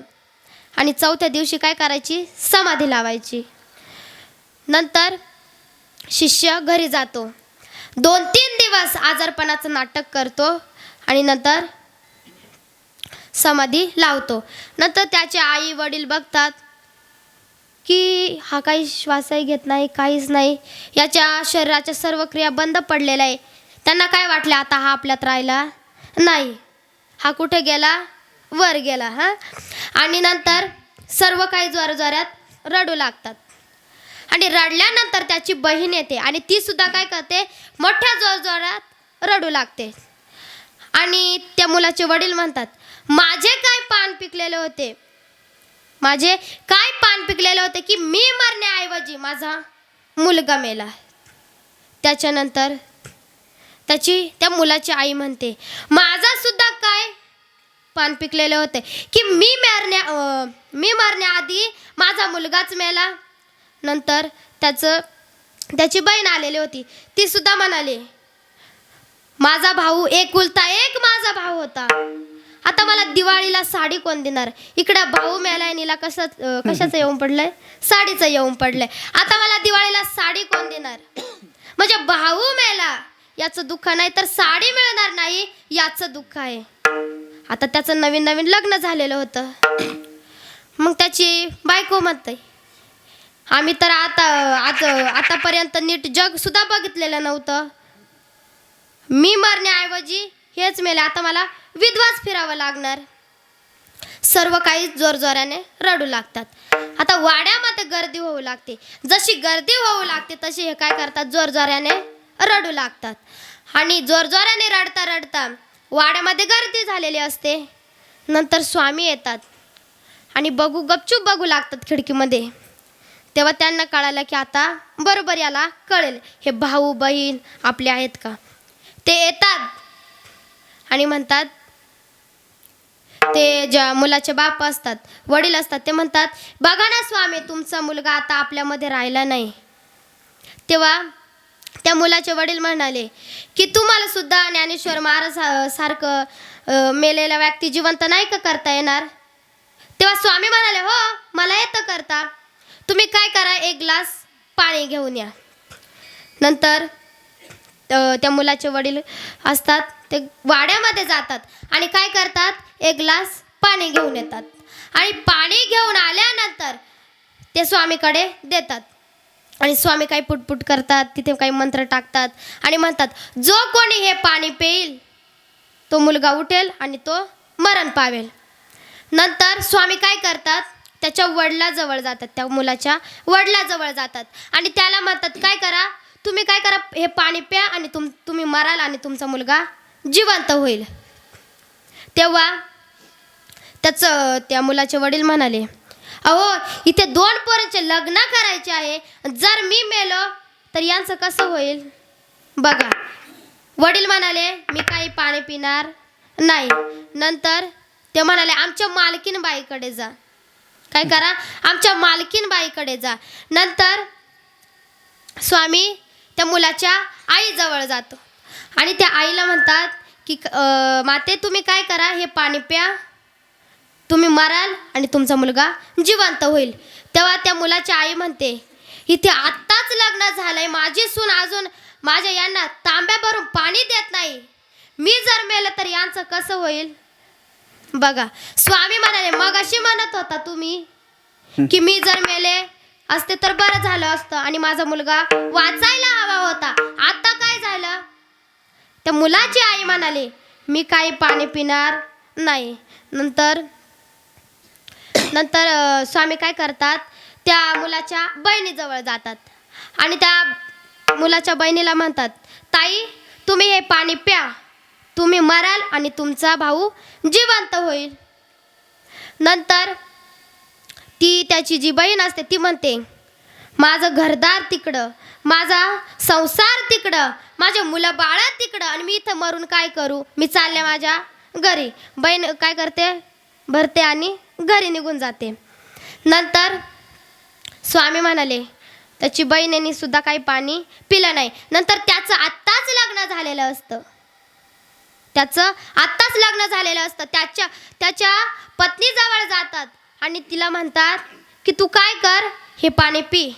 आणि 4थ्या दिवशी काय करायची, समाधी लावायची. नंतर शिष्य घरी जातो, 2-3 दिवस आजारपणाचं नाटक करतो आणि नंतर समाधी लावतो. नंतर त्याचे आई वडील बघतात की हा काही श्वासही घेत नाही, काहीच नाही, याच्या शरीराच्या सर्व क्रिया बंद पडलेल्या आहे. त्यांना काय वाटलं, आता हा आपल्यात राहिला नाही, हा कुठे गेला, वर गेला. आणि नंतर सर्व काही जोरात रडू लागतात. आणि रडल्यानंतर त्याची बहीण येते आणि ती सुद्धा काय करते, मोठ्या जोरात रडू लागते. आणि त्या मुलाचे वडील म्हणतात, माझे काय पान पिकलेले होते की मी मरण्याऐवजी माझा मुलगा मेला. त्याच्यानंतर त्या मुलाची आई म्हणते, माझा सुद्धा काय पान पिकलेले होते की मी मरण्याआधी माझा मुलगाच मेला. नंतर त्याची बहीण आलेली होती, ती सुद्धा म्हणाली, माझा भाऊ एकुलता एक माझा भाऊ होता, आता मला दिवाळीला साडी कोण देणार. इकडं भाऊ मेलाय, नीला कशाचं येऊन पडलंय, साडीचं येऊन पडलंय, आता मला दिवाळीला साडी कोण देणार. म्हणजे भाऊ मेला याचं दुःख नाही, तर साडी मिळणार नाही याचं दुःख आहे. आता त्याचं नवीन लग्न झालेलं होतं. मग त्याची बायको म्हणते, आम्ही तर आतापर्यंत नीट जग सुद्धा बघितलेलं नव्हतं, मी मरण्याऐवजी हेच मेले, आता मला विधवाच फिरावं लागणार. सर्व काही जोरजोराने रडू लागतात. आता वाड्यामध्ये गर्दी होऊ लागते, जशी गर्दी होऊ लागते तशी हे काय करतात, जोरजोराने रडू लागतात. आणि जोरजोराने रडता वाड्यामध्ये गर्दी झालेली असते. नंतर स्वामी येतात आणि गपचूप बघू लागतात खिडकीमध्ये. तेव्हा त्यांना कळालं की आता बरोबर याला कळेल हे भाऊ बहीण आपले आहेत का. ते येतात आणि म्हणतात, ते ज्या मुलाचे बाप असतात, वडील असतात, ते म्हणतात, बघा ना स्वामी, तुमचा मुलगा आता आपल्यामध्ये राहिला नाही. तेव्हा त्या मुलाचे वडील म्हणाले की तुम्हाला सुद्धा ज्ञानेश्वर महाराज सारखं मेलेला व्यक्ती जिवंत नाही का करता येणार. तेव्हा स्वामी म्हणाले, हो मला येतं करता. तुम्ही काय करा, एक ग्लास पाणी घेऊन या. नंतर त्या मुलाचे वडील असतात, ते वाड्यामध्ये जातात आणि काय करतात, एक ग्लास पाणी घेऊन येतात. आणि पाणी घेऊन आल्यानंतर ते स्वामीकडे देतात. आणि स्वामी काही पुटपुट करतात, तिथे काही मंत्र टाकतात आणि म्हणतात, जो कोणी हे पाणी पिईल तो मुलगा उठेल आणि तो मरण पावेल. नंतर स्वामी काय करतात, त्याच्या वडिलाजवळ जातात, त्या मुलाच्या वडिलाजवळ जातात आणि त्याला म्हणतात, काय करा, तुम्ही काय करा, हे पाणी प्या आणि तुम्ही मराल आणि तुमचा मुलगा जिवंत होईल. तेव्हा त्या मुलाचे वडील म्हणाले, अहो इथे 2 पोरांचे लग्न करायचे आहे, जर मी मेलो तर यांचं कसं होईल. बघा, वडील म्हणाले, मी काही पाणी पिणार नाही. नंतर ते म्हणाले, आमच्या मालकीन बाईकडे जा. काय करा, आमच्या मालकीन बाईकडे जा. नंतर स्वामी त्या मुलाच्या आईजवळ जातो आणि त्या आईला म्हणतात की माते, तुम्ही काय करा, हे पाणी प्या, तुम्ही मराल आणि तुमचा मुलगा जिवंत होईल. तेव्हा त्या मुलाची आई म्हणते, इथे आत्ताच लग्न झालंय, माझी सून अजून माझ्या यांना तांब्या भरून पाणी देत नाही, मी जर मेलं तर यांचं कसं होईल. बघा, स्वामी म्हणाले, मग अशी म्हणत होता तुम्ही की मी जर मेले असते तर बरं झालं असतं आणि माझा मुलगा वाचायला हवा होता, आता काय झालं. त्या मुलाची आई म्हणाली, मी काही पाणी पिणार नाही. नंतर स्वामी काय करतात, त्या मुलाच्या बहिणीजवळ जातात आणि त्या मुलाच्या बहिणीला म्हणतात, ताई तुम्ही हे पाणी प्या, तुम्ही मराल आणि तुमचा भाऊ जिवंत होईल. नंतर त्याची जी बहीण असते ती म्हणते, माझं घरदार तिकडं, माझा संसार तिकडं, माझे मुलं बाळं तिकडं आणि मी इथं मरून काय करू, मी चालले माझ्या घरी. बहीण काय करते, भरते आणि घरी निघून जाते. नंतर स्वामी म्हणाले, त्याची बहिणीने सुद्धा काही पाणी पिलं नाही. नंतर त्याचं आत्ताच लग्न झालेलं असतं, त्याच्या पत्नीजवळ जातात आणि तिला म्हणतात की तू काय कर, हे पाणी पी,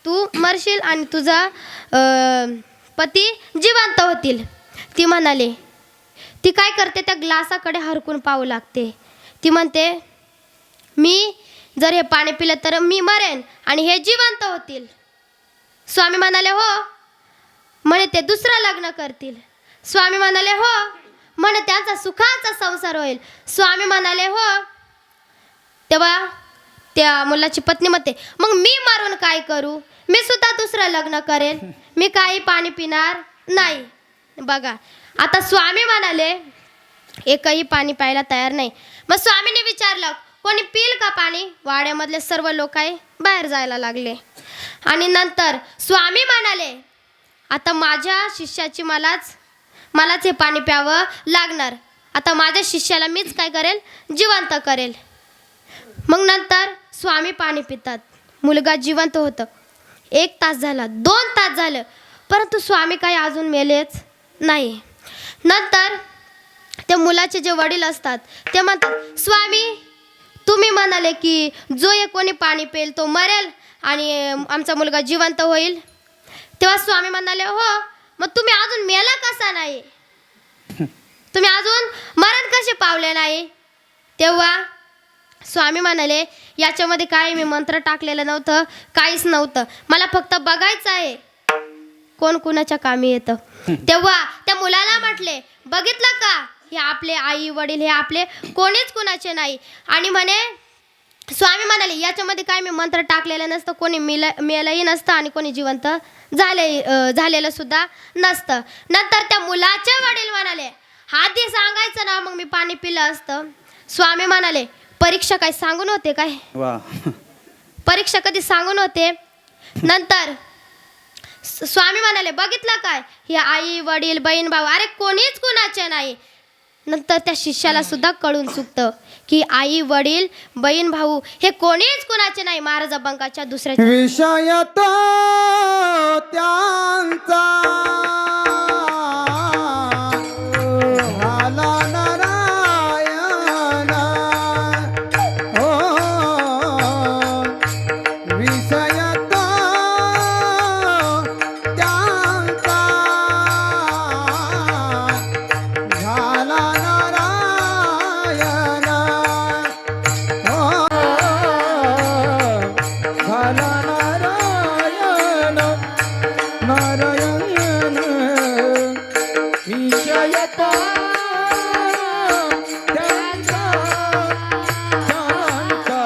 तू मरशील आणि तुझा पती जिवंत होतील. ती म्हणाले, ती काय करते, त्या ग्लासाकडे हरकून पाहू लागते. ती म्हणते, मी जर हे पाणी पिलं तर मी मरेन आणि हे जिवंत होतील. स्वामी म्हणाले, हो म्हणे ते दुसरं लग्न करतील. स्वामी म्हणाले, हो म्हणे त्यांचा सुखाचा संसार होईल. स्वामी म्हणाले, हो. तेव्हा त्या मुलाची पत्नी म्हणते, मग मी मारून काय करू, मी सुद्धा दुसरं लग्न करेन, मी काही पाणी पिणार नाही. बघा, आता स्वामी म्हणाले, एकही पाणी प्यायला तयार नाही. मग स्वामीने विचारलं, कोणी पिल का पाणी. वाड्यामधले सर्व लोक बाहेर जायला लागले आणि नंतर स्वामी म्हणाले, आता माझ्या शिष्याची मलाच हे पाणी प्यावं लागणार. आता माझ्या शिष्याला मीच काय करेल, जिवंत करेल. मग नंतर स्वामी पाणी पितात, मुलगा जिवंत होतं. 1 तास झाला, 2 तास झालं, परंतु स्वामी काही अजून मेलेच नाही. नंतर त्या मुलाचे जे वडील असतात ते म्हणतात, स्वामी तुम्ही म्हणाले की जो एक कोणी पाणी पेल तो मरेल आणि आमचा मुलगा जिवंत होईल. तेव्हा स्वामी म्हणाले, हो मग तुम्ही अजून मेला कसा नाही, तुम्ही अजून मरण कसे पावले नाही. तेव्हा स्वामी म्हणाले, याच्यामध्ये काय मी मंत्र टाकलेलं नव्हतं, काहीच नव्हतं, मला फक्त बघायचं आहे कोण कुणाच्या कामी येतं. तेव्हा त्या मुलाला म्हटले, बघितलं का, हे आपले आई वडील, हे आपले कोणीच कुणाचे नाही. आणि म्हणे स्वामी याच्यामध्ये काय मी मंत्र टाकलेलं नसतं, कोणी मेलंही नसतं आणि कोणी जिवंत झालेलं सुद्धा नसतं. नंतर त्या मुलाचे वडील म्हणाले, आधी सांगायचं ना, मग मी पाणी पिलं असतं. स्वामी म्हणाले, परीक्षा काय सांगून होते काय, वा परीक्षा कधी सांगून होते. नंतर स्वामी म्हणाले, बघितलं काय, हे आई वडील बहीण भाऊ अरे कोणीच कुणाचे नाही. नंतर त्या शिष्याला सुद्धा कळून चुकतं की आई वडील बहीण भाऊ हे कोणीच कुणाचे नाही. महाराज अभंगाच्या दुसऱ्या विषय तो त्यांचा झाला नारायण. हो विषय तो त्यांचा झाला नारायण. हो झाला नारायण नारायण. विषय तो त्यांचा त्यांचा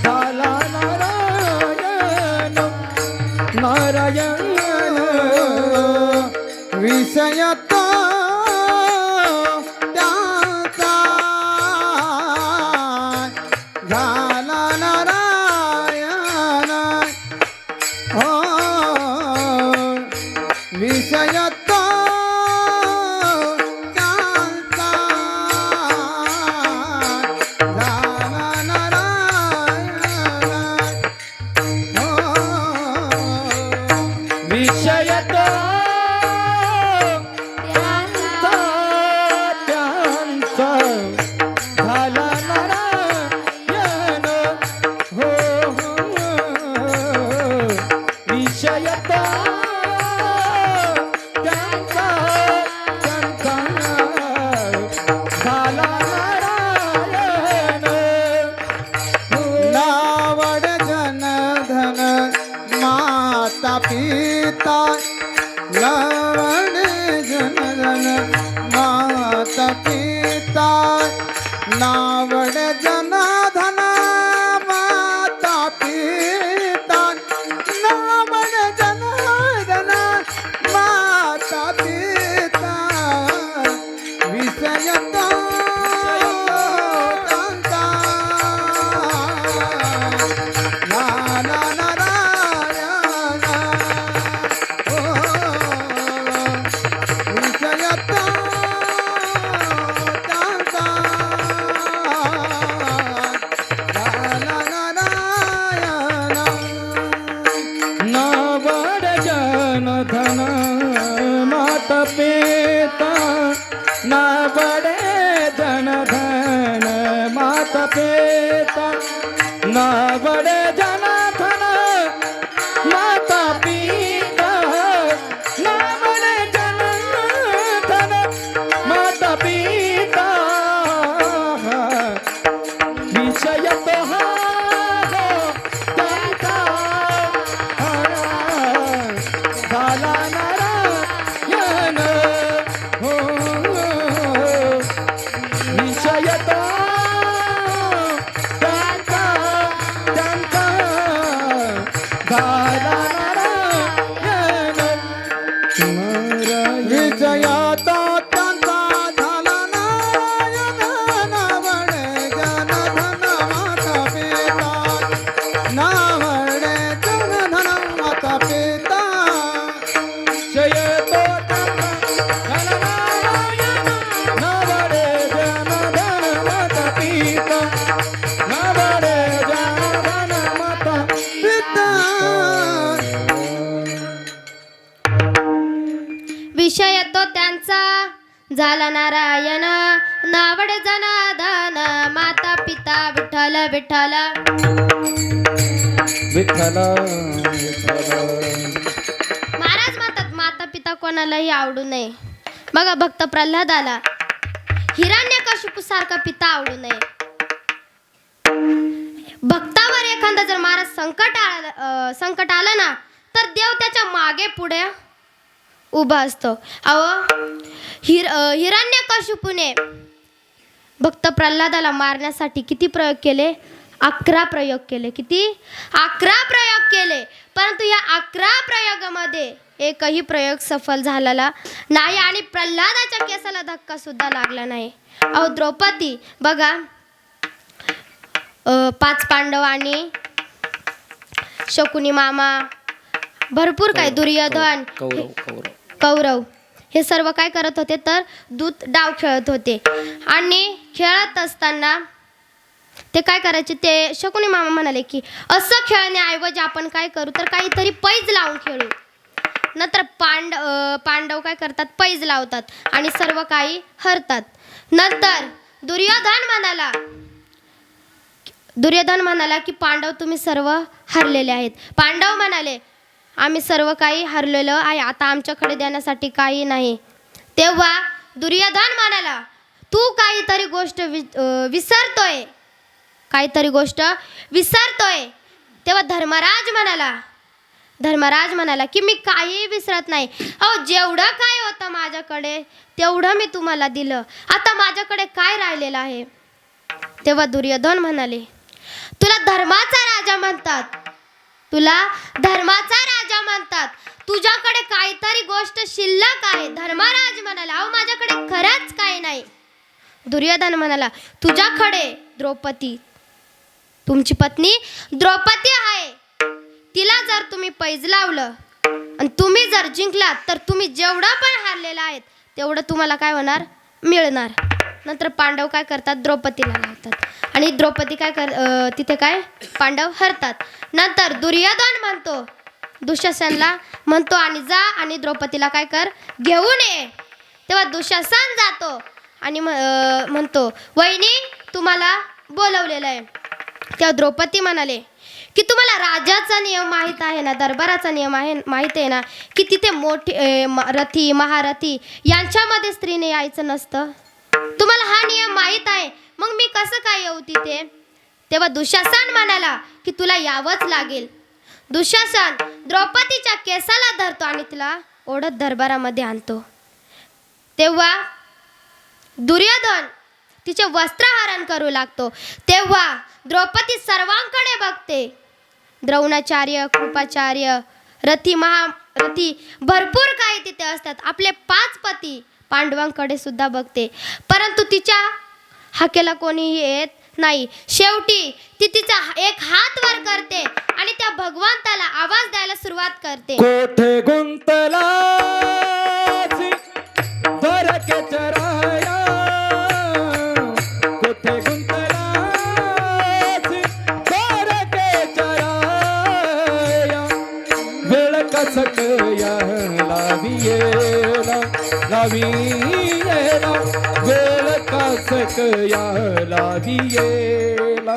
झाला नारायण नारायण. विषय तो त्यांचा झाला नारायण. हो विषय तो त्यांचा झाला नारायण. हो विषय तो त्यांचा झाला नारायण. हो विषय तो त्यांचा झाला नारायण. नावड जन धन माता पिता नावड जन धन माता पिता नावड जन धन माता पिता नावड जन धन माता पिता. विषय तो त्यांचा झाला नारायण. हो विषय तो त्यांचा झाला नारायण. नावड जन धन माता पिता नावडे जन धन माता पिता नावडे जन धन माता पिता नावडे जन धन माता पिता. विषय तो हा त्यांचा झाला नारायण. हो विषय तो त्यांचा त्यांचा झाला नारायण. विषय तो त्यांचा झाला नारायण. नावडे जन धन माता पिता नावडे जन धन माता पिता. विषय तो त्यांचा झाला नारायण. नावडे जन धन माता पिता नावडे जन धन माता पिता. विषय तो त्यांचा झाला नारायण. नावड जनार्दन माता पिता विठ्ठल विठ्ठल. विठ्ठल महाराज म्हणतात माता पिता कोणालाही आवडू नये. बघा भक्त प्रल्हादाला हिरण्यकशिपू सारखा पिता आवडू नये. भक्तावर एखादा जर महाराज संकट आलं ना तर देव त्याच्या मागे पुढे उभा असतो. हिरण्यकशिपूने भक्त प्रल्हादाला मारण्यासाठी किती प्रयोग केले? 11 प्रयोग केले. किती? 11 प्रयोग केले. परंतु या 11 प्रयोगामध्ये एकही प्रयोग सफल झालेला नाही आणि प्रल्हादाच्या केसाला धक्का सुद्धा लागला नाही. द्रौपदी बघा 5 पांडव आणि शकुनी मामा भरपूर काय दुर्योधन कौरव कौरव कौरव हे सर्व काय करत होते तर दूत डाव खेळत होते. आणि खेळत असताना ते काय करायचे ते शकुनी मामा म्हणाले की असं खेळण्याऐवजी आपण काय करू तर काहीतरी पैज लावून खेळू. नंतर पांडव काय करतात पैज लावतात आणि सर्व काही हरतात. नंतर दुर्योधन म्हणाला की पांडव तुम्ही सर्व हरलेले आहेत. पांडव म्हणाले आम्ही सर्व काही हरलेलो आहे, आता आमच्याकडे देण्यासाठी काही नाही. तेव्हा दुर्योधन म्हणाला तू काहीतरी गोष्ट विसरतोय. तेव्हा धर्मराज म्हणाला की मी काही विसरत नाही. अहो जेवढं काय होतं माझ्याकडे तेवढं मी तुम्हाला दिलं, आता माझ्याकडे काय राहिलेलं आहे. तेव्हा दुर्योधन म्हणाले तुला धर्माचा राजा म्हणतात, तुझ्याकडे काहीतरी गोष्ट शिल्लक आहे. धर्मराज म्हणाला अहो माझ्याकडे खरंच काही नाही. दुर्योधन म्हणाला तुझ्याकडे द्रौपदी तुमची पत्नी द्रौपदी आहे, तिला जर तुम्ही पैज लावलं आणि तुम्ही जर जिंकलात तर तुम्ही जेवढं पण हारलेलं आहेत तेवढं तुम्हाला काय होणार मिळणार. नंतर पांडव काय करतात द्रौपदीला लावतात आणि द्रौपदी तिथे काय पांडव हरतात. नंतर दुर्योधन दुःशासनला म्हणतो आणि जा आणि द्रौपदीला काय कर घेऊन ये. तेव्हा दुःशासन जातो आणि म्हणतो वहिनी तुम्हाला बोलवलेलं आहे. तेव्हा द्रौपदी म्हणाले की तुम्हाला राजाचा नियम माहीत आहे ना, दरबाराचा नियम माहीत आहे ना की तिथे मोठे रथी महारथी यांच्यामध्ये स्त्रीने यायचं नसतं. तुम्हाला हा नियम माहीत आहे, मग मी कसं काय येऊ तिथे. तेव्हा दुःशासन म्हणाला की तुला यावंच लागेल. दुःशासन द्रौपदीच्या केसाला धरतो आणि तिला ओढत दरबारामध्ये आणतो. तेव्हा दुर्योधन तिचे वस्त्रहरण करू लागतो. तेव्हा द्रौपदी सर्वांकडे बघते. द्रोणाचार्य कृपाचार्य रथी महारथी भरपूर काही तिथे असतात. आपले 5 पती पांडवांकडे सुद्धा बघते, परंतु तिच्या हाकेला कोणीही येत नाही. शेवटी ती तिचा एक हात वर करते आणि त्या भगवंताला आवाज द्यायला सुरुवात करते. कोठे गुंतला द्वारके चराया, कोठे गुंतला द्वारके चराया, वेळ कसकया लावियेला वेळ कसकया लावियेला.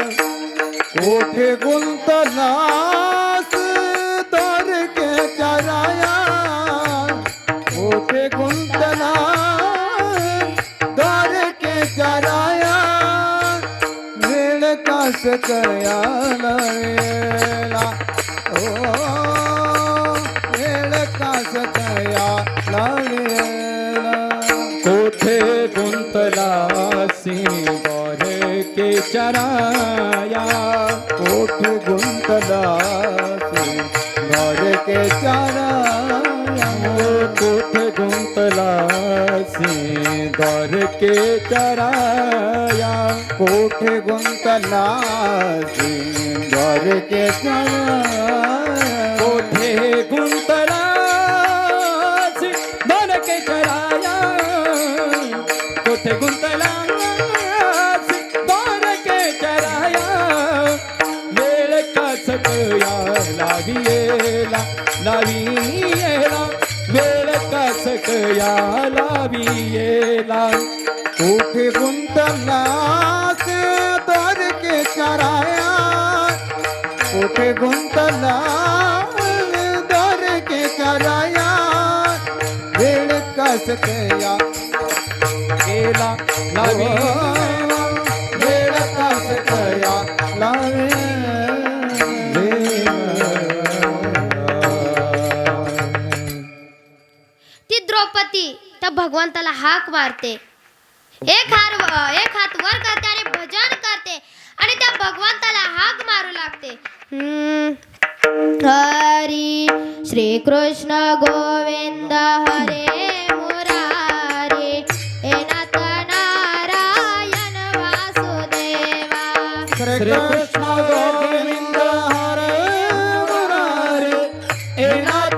कोठे गुंतलास द्वारके चराया, कोठे गुंतला द्वारके चराया, वेळ कसकया लावियेला. वेळ कसकया लावियेला. कोठे गुंतलासी द्वारके चराया, कोठे गुंतलासी द्वारके चराया, कोठे गुंतलासी द्वारके चराया, कोठे गुंतलासी द्वारके चराया, कोठे गुंतलासी द्वारके चराया, कोठे गुंतलासी द्वारके चराया, वेळ कसकया लावियेला वेळ कसकया लावियेला. कोठे गुंतलास द्वारके चराया, कोठे गुंतलास द्वारके चराया, वेळ कसकया केला लावियेला, वेळ कसकया लावियेला. ती द्रौपदी त्या भगवंताला हाक मारते, एक हात वर करते आणि भजन करते आणि त्या भगवंताला हाक मारू लागते. हरी श्री कृष्ण गोविंद हरे मुरारी, हे नाथ नारायण वासुदेवा. श्री कृष्ण गोविंद हरे मुरारी, हे नाथ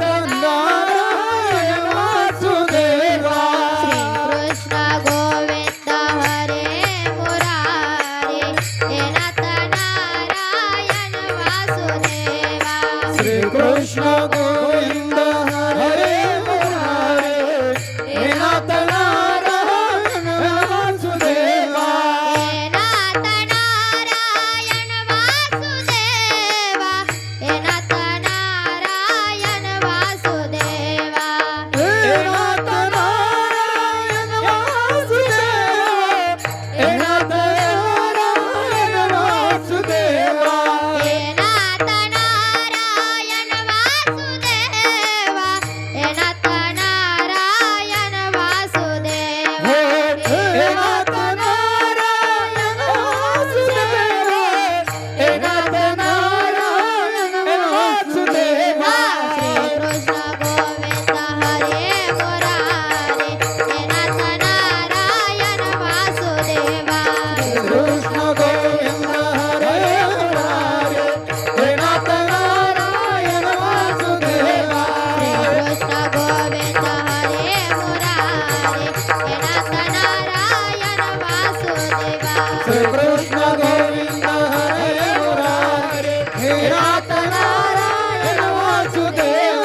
कृष्ण गोविंद हरे मुरारे हे नाथ नारायण वासुदेव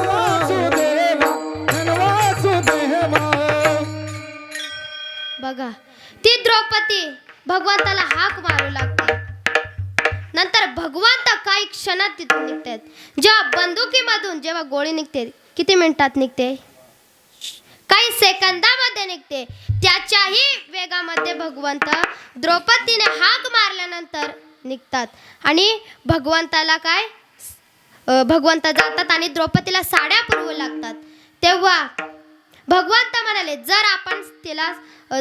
वासुदेव वासुदेव. बघा ती द्रौपदी भगवंताला हाक मारू लागते. नंतर भगवंत काही क्षणात तिथून निघतात. जेव्हा बंदुकीमधून जेव्हा गोळी निघते किती मिनिटात निघते? काही सेकंदामध्ये निघते. त्याच्याही वेगामध्ये भगवंत द्रौपदीने हाक मारल्यानंतर निघतात. आणि भगवंताला काय भगवंत जातात आणि द्रौपदीला साड्या पुरवू लागतात. तेव्हा भगवंत म्हणाले जर आपण तिला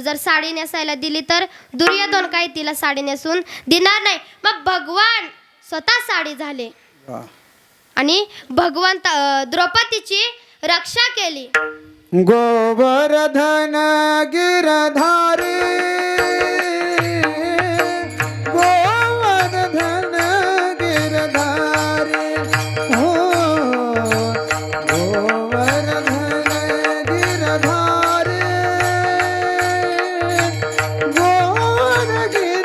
जर साडी नेसायला दिली तर दुर्योधन काही तिला साडी नेसून देणार नाही. मग भगवान स्वतः साडी झाले आणि भगवंत द्रौपदीची रक्षा केली. गोवर्धन गिरधारी गोवर्धन गिरधारी हो गोवर्धन गिरधारी गोवर्धन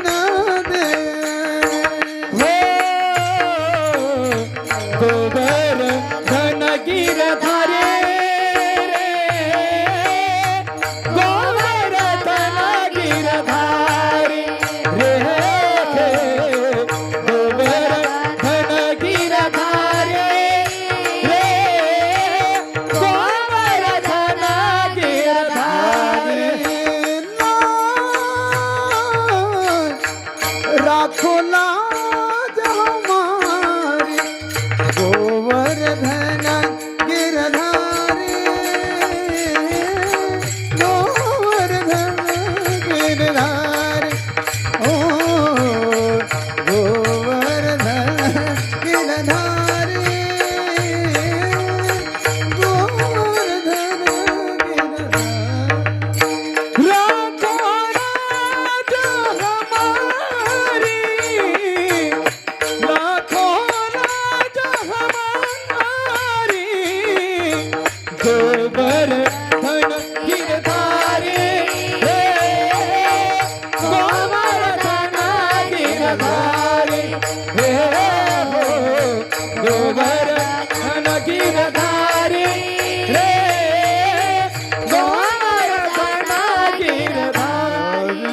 गिरधारी राखोला हमारी गोवर्धन गिरधारी गोवर्धन गिरधारी ओ गोवर्धन गिरधारी गोवर्धन गोवर्धन गिरधारी रे गोवर्धन गिरधारी.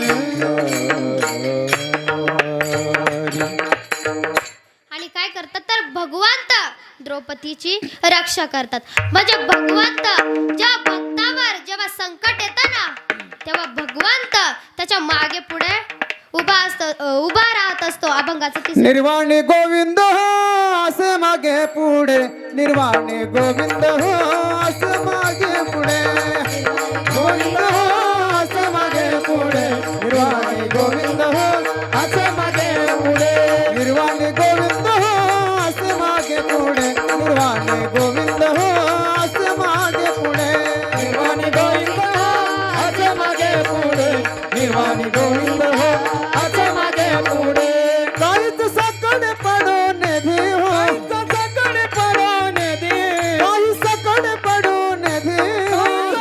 आणि काय करतात तर भगवंत द्रौपदीची रक्षा करतात. म्हणजे भगवंत जेव्हा भक्तावर जेव्हा संकट येतं ना तेव्हा भगवंत त्याच्या मागे पुढे उभा राहत असतो. अभंगाचं निर्वाणी गोविंद हो असे मागे पुढे निर्वाणी गोविंद हो असे मागे पुढे गोविंद हो असे मागे पुढे निर्वाणी गोविंद हो असे मागे पुढे निर्वाणी गोविंद हो असे मागे पुढे निर्वाणी गोविंद हो असे मागे पुढे निर्वाणी गोविंद हो असे मागे पुढे निर्वाणी गोविंद हो असे मागे पुढे. काहीच सकड पडून दे हो सकड पडून दे काही सकड पडून दे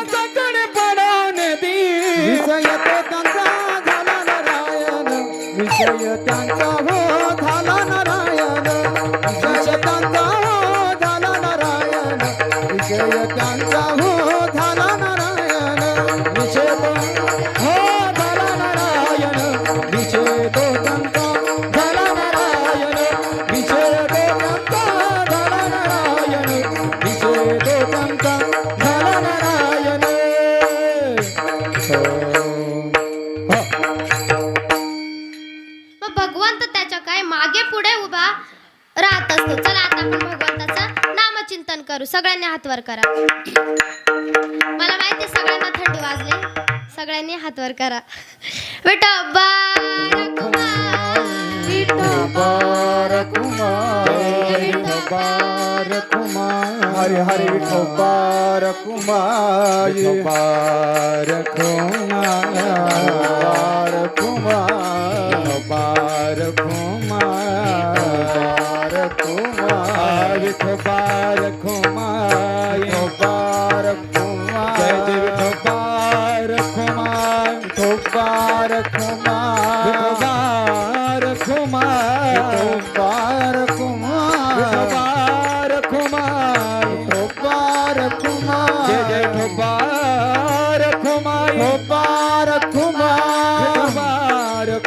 सकड पडून दे. विषय तो त्यांचा झाला नारायण विषय त्यांचा हो झाला नारायण विषय त्यांचा हो झाला नारायण विषय त्यांचा हो झाला नारायण विषय तो हो झाला नारायण विषय तो त्यांचा झाला नारायण विषय तो त्यांचा झाला नारायण विषय तो त्यांचा झाला नारायण. मग भगवंत त्याच्या काय मागे पुढे उभा राहत असतो. चला आता आपण भगवंताचं नामचिंतन करू. सगळ्यांनी हात वर करा. मला माहिती सगळ्यांना थंडी वाजली. सगळ्यांनी हात वर करा. विठोबा विठोबार कुमार विठोबार कुमार हरे हरे विठोबार कुमार विठोबार कुमार विठोबार कुमार कुमार विठोबार कुमार विठोबार कुमार जय विठोबार कुमार विठोबार कुमार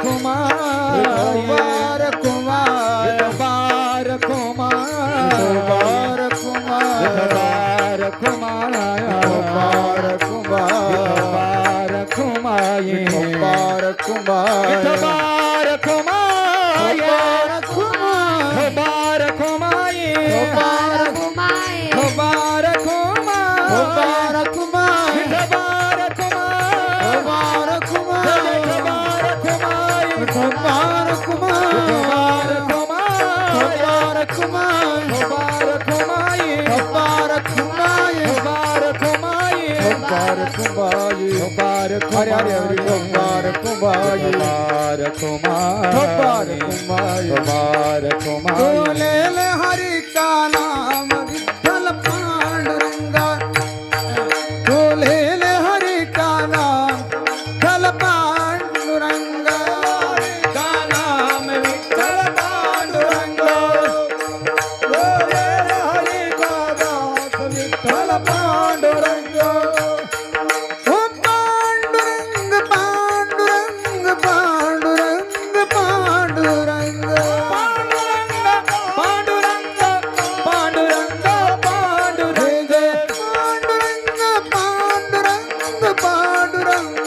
विठोबार कुमार बार कुमार विठोबार कुमार बार कुमार विठोबार कुमार बार कुमार विठोबार कुमार बार कुमार विठोबार कुमार बार कुमार विठोबार कुमाय बार कुमार विठोबार कुमार बार कुमार विठोबार कुमार विठोबार कुमार विठोबार कुमार बार कुमार विठोबार कुमार बार कुमार विठोबार कुमार बार कुमार विठोबार कुमार बार कुमार हरे हरे हरे विठोबार कुमार बार कुमार विठोबार कुमार बार कुमार बोलेल हरि का नाम विठ्ठल पांडुरंगा बोलेल हरि का नाम विठ्ठल पांडुरंगा का नाम विठ्ठल पांडुरंग बोलेल हरि का नाम विठ्ठल पांडुरंगा ओ पांडुरंग पांडुरंग पांडुरंग पांडुरंग पांडुरंग पांडुरंग पांडुरंग पांडुरंग पांडुरंग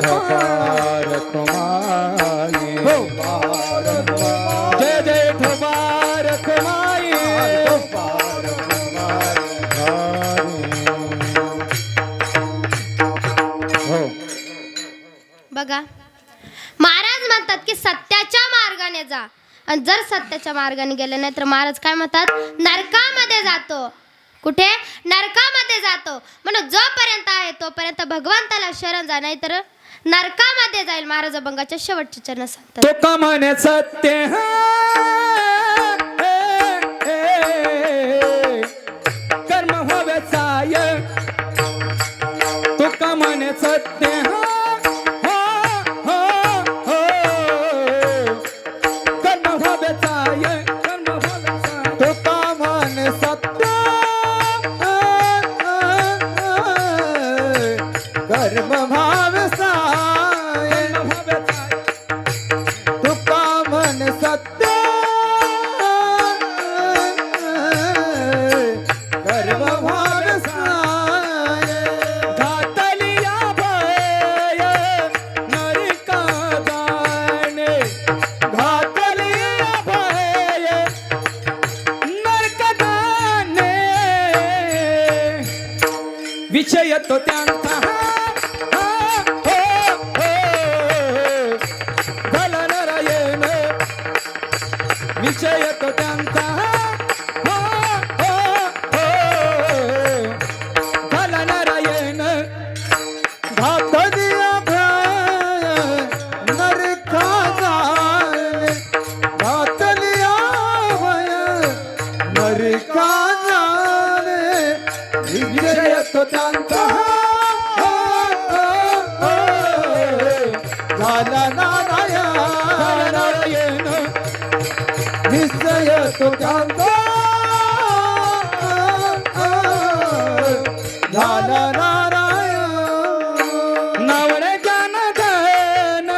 बार कुमार जय जय बार कुमार हो बघा महाराज म्हणतात की सत्याच्या मार्गाने जा आणि जर सत्याच्या मार्गाने गेले नाही तर महाराज काय म्हणतात नरकामध्ये जातो कुठे नरकामध्ये जातो म्हणून जोपर्यंत आहे तोपर्यंत भगवंताला शरण जा नाही तर नरकामध्ये जाईल महाराज अभंगाच्या शेवटच्या चरण सांगतात तो का म्हणे सत्य कर्म व्हावे साय तो का म्हणे सत्य कर्म व्हावे साय कर्म व्हावे साय तो कामन सत्य कर्म भाव साय कर्म व्हावे साय तो कामन सत्य कर्म भाव साय घातलिया भय नरका जाणे घातलिया भय नरक जाणे विषय तो त्यांचा भला नारायण विषय तो त्यांचा भला नारायण घात दिया भय नरका जाणे घात लिया भय नरका जाणे विजय तो त्यांचा झाला नारायण नारायण निश्चय तो त्यांचा झाला नारायण नावडे जनधन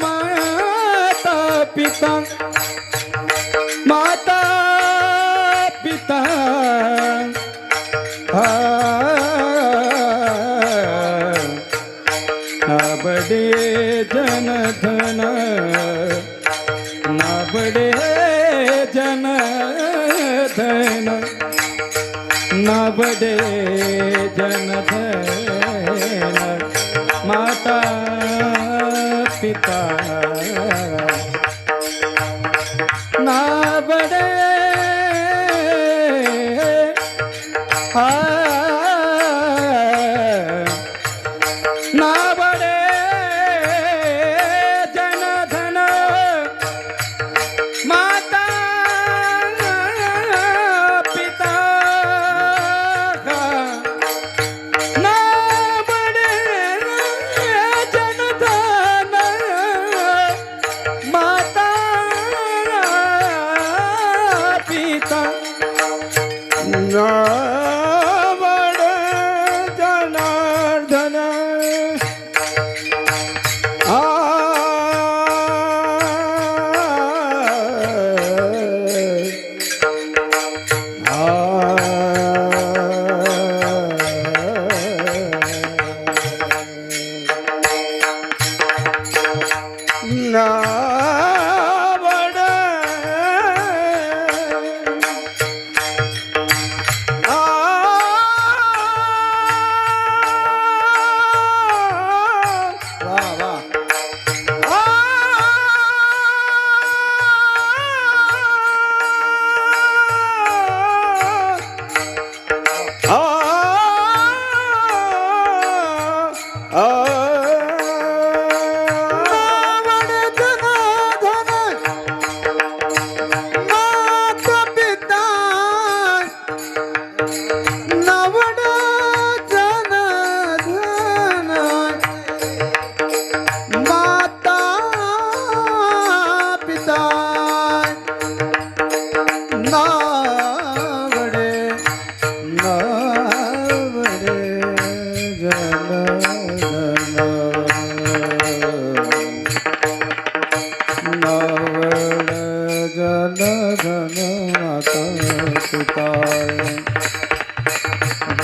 माता पिता माता पिता नाबडे जनधन नाबडे जनधन नाबडे जनधन माता पिता नाबडे नाबडे जनधन माता पिता नाबडे पिता नावडे नावडे जन नावड जन धन माता पिता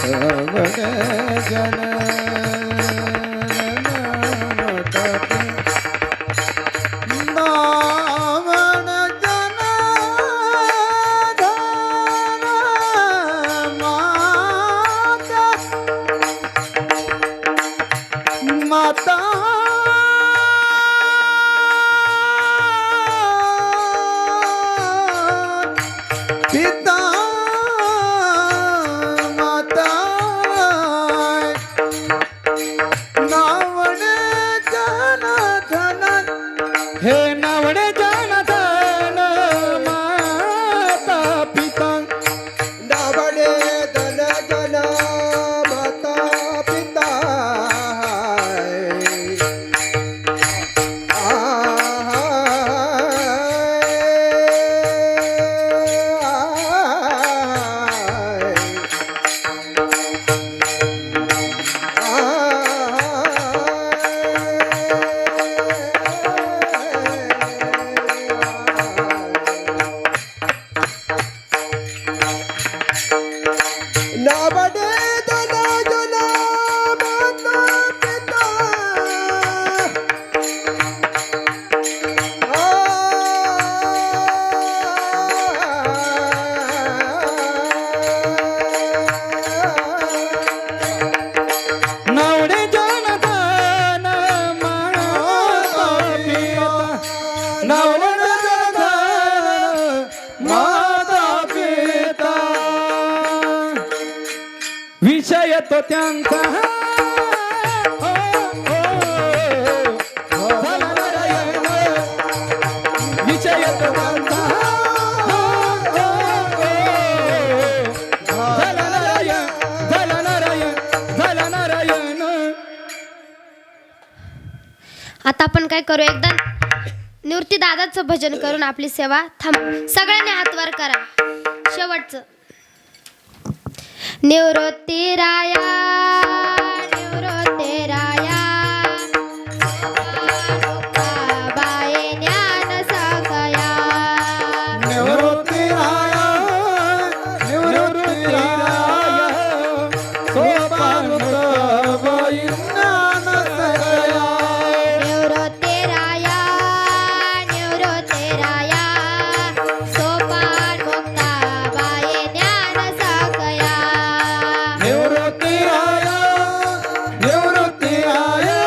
नावड जन माता नावड जन धन माता पिता माता नावडे जन धन हे नावडे जन धन माता पिता नावडे धन जन माता पिता नावडे धन जन माता पिता नावडे जन धन माता पिता नावडे जन धन माता पिता विषय तो त्यांचा विषय तो त्यांचा आता आपण काय करू एकदा निवृत्ती दादाचं भजन करून आपली सेवा थांब सगळ्यांनी हात वर करा शेवटचं निवृत्ती राया निवृत्ती राया बाये ज्ञान सकया निवृत्ती राया निवृत्ती राया सोपान बाई ज्ञान सकया निवृत्ती राया निवृत्ती राया सोपान मुक्ता बाये ज्ञान सकया निवृत्ती राया निवृत्ती राया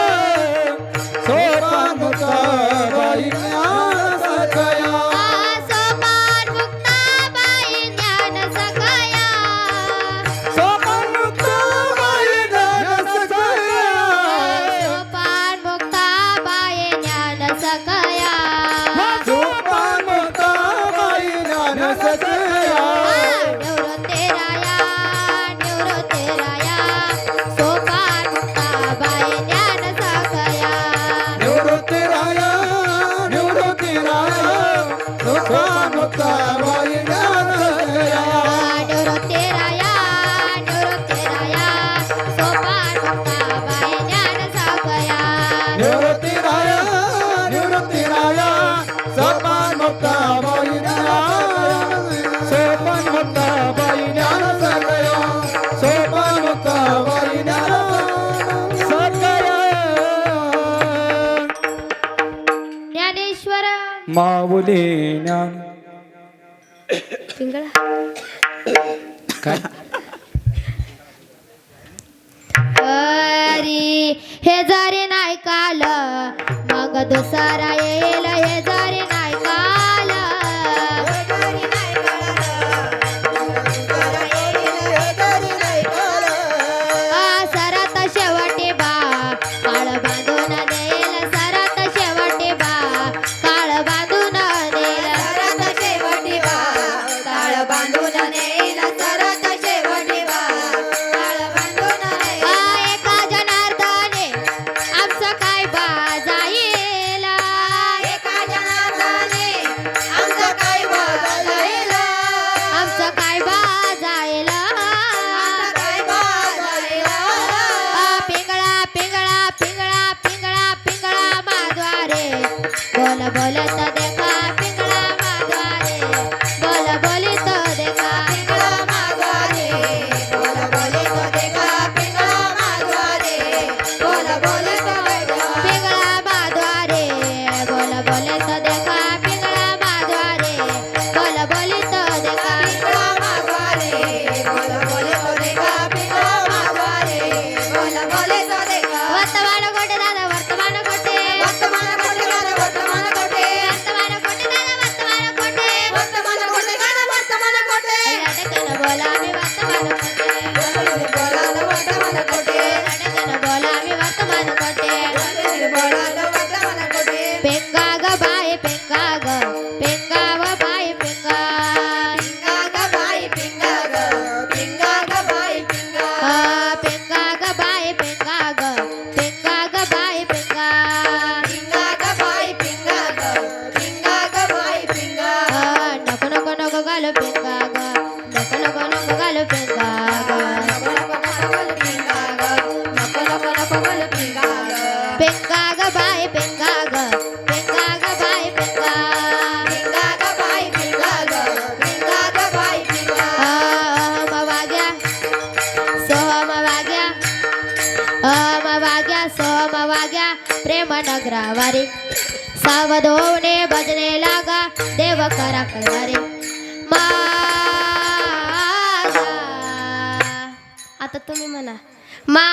सोपान बाई ज्ञान सकया सोपान मुक्ता बाई ज्ञान सकया सोपान बाई ज्ञान सकया सोपान मुक्ता बाई ज्ञान सकया सोपान बाई ज्ञान सकया निवृत्ती राया निवृत्ती राया सोपान मुक्ता बाई ज्ञान सकया निवृत्ती राया निवृत्ती राया सोपान बाई ज्ञान सकया निवृत्ती राया निवृत्ती राया सोपान मुक्ता बाई ज्ञान सकया निवृत्ती राया निवृत्ती राया सोपान बाई ज्ञान सकया सोपान बाई ज्ञान सकया ज्ञानेश्वर माऊली ज्ञान पिंगळा काय अरे हे जरी नाही काल मग दुसरा येईल हे जरी नाही काल सरात शेवटी बा काळ बांधून देईल सरात शेवटी बा काळ बांधून देईल सरात शेवटी बा काळ बांधून देईल सरात शेवटी बा काळ बांधून देईल एका जनार्दने आमचं काय बा जाईल एका जनार्दने ग्रावारे सावध होऊने भजने लागा देव करा कळवारे माझा आता तुम्ही म्हणा माझ्या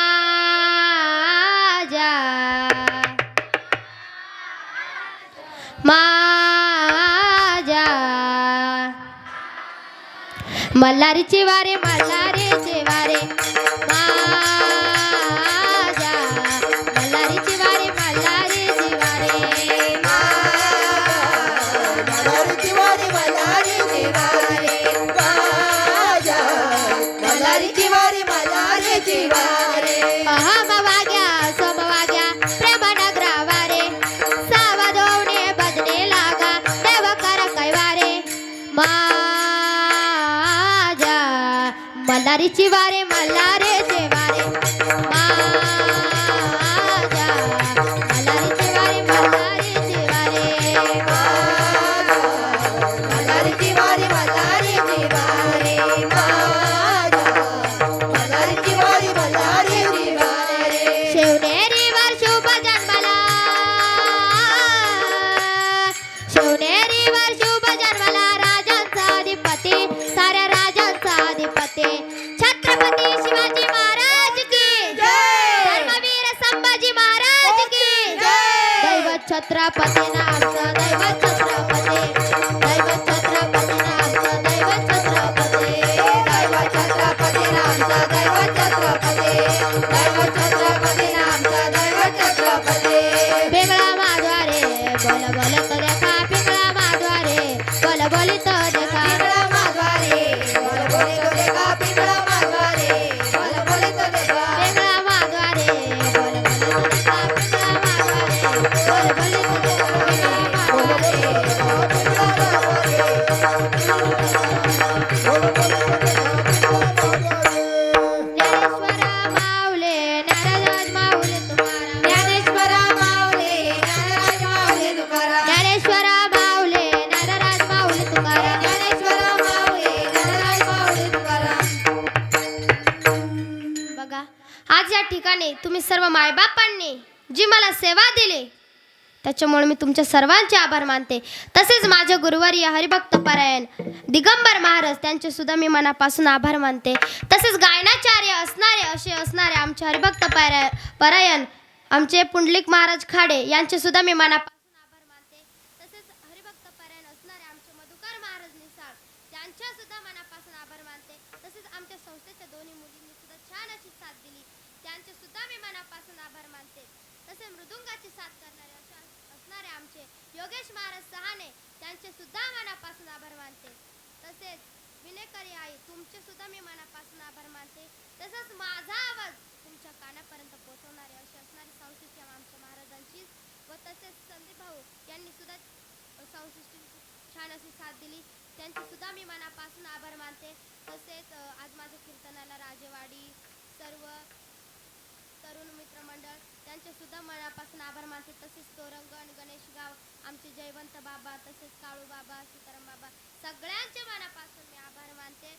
माझ्या मल्हारीची वारे मल्हारीची वारे माझ्या मल्हारीची वारे मल्हारीची वारे मल्हारीची वारी मल्हारीची वारी माझ्या मल्हारीची वारी मल्हारीची वारी अहम वाग्या सोम वाग्या प्रेम नगरावारे सावधोने भजने लागा देव कर कैवारे माझ्या मल्हारीची वारे मल्हारीची वारे माझ्या मल्हारीची वारे मल्हारीची वारे मल्हारीची वारी मल्हारीची वारी माझ्या मल्हारीची वारी मल्हारीची वारी शिवनेरीवर शुभ जन्मला शिवनेरीवर शुभ जन्मला राजांचा अधिपती साऱ्या राजांचा अधिपती छत्रपती शिवाजी महाराज की धर्मवीर संभाजी महाराज की दैवत छत्रपती नामचं दैवत छत्रपती दैवत छत्रपती नामचं दैवत छत्रपती दैव छत्रपती नामचा दैव छत्रपती दैव छत्रपती नामचा दैव छत्रपती पिंगळा माधवारे बोल बोल तो देखा पिंगळा माधवारे बोल बोली तो देखा पिंगळा माधवारे बोल बोले तो देखा पिंगळा माधवारे बोल बोले तो देखा पिंगळा माधवारे बोल बोली तो देखा पिंगळा माधवारे बोल बोली तो देखा पिंगळा माधवारे ज्ञानेश्वर माऊले नारदास माऊली तुकाराम ज्ञानेश्वर माऊले नारदास माऊली तुकाराम ज्ञानेश्वर माऊले नारदास माऊली तुकाराम ज्ञानेश्वर माऊले नारदास माऊली तुकाराम बघा आज या ठिकाणी तुम्ही सर्व मायबापांनी जी मला सेवा दिली त्याच्यामुळे मी तुमच्या सर्वांचे आभार मानते तसेच माझे गुरुवर्य हरिभक्त परायण दिगंबर महाराज त्यांचे सुद्धा मी मनापासून आभार मानते तसेच गायनाचार्य असणारे आमचे हरिभक्त परायण आमचे पुंडलिक महाराज खाडे यांचे सुद्धा मी मनापासून आभार मानते तसेच हरिभक्त परायण असणारे आमचे मधुकर महाराज निसाळ त्यांच्या सुद्धा मनापासून आभार मानते तसेच आमच्या संस्थेच्या दोन्ही मुलींनी सुद्धा छान अशी साथ दिली त्यांचे सुद्धा मी मनापासून आभार मानते तसे मृदुंगाची साथ करणारे असणारे आमचे योगेश महाराज सहाने त्यांचे सुद्धा मनापासून आभार मानते तसेच विनेकरी आई तुमचे सुद्धा मी मनापासून आभार मानते तसंच माझा आवाज तुमच्या कानापर्यंत पोहोचवणारे अशी असणारी संस्कृती आमच्या महाराजांची व तसेच संदीप भाऊ यांनी सुद्धा संस्कृती छान अशी साथ दिली त्यांचे सुद्धा मी मनापासून आभार मानते तसेच आज माझ्या कीर्तनाला राजेवाडी सर्व तरुण मित्रमंडळ त्यांचे सुद्धा मनापासून आभार मानते तसेच तोरंगण गणेशगाव आमचे जयवंत बाबा तसेच काळू बाबा सीताराम बाबा सगळ्यांचे मनापासून मी आभार मानते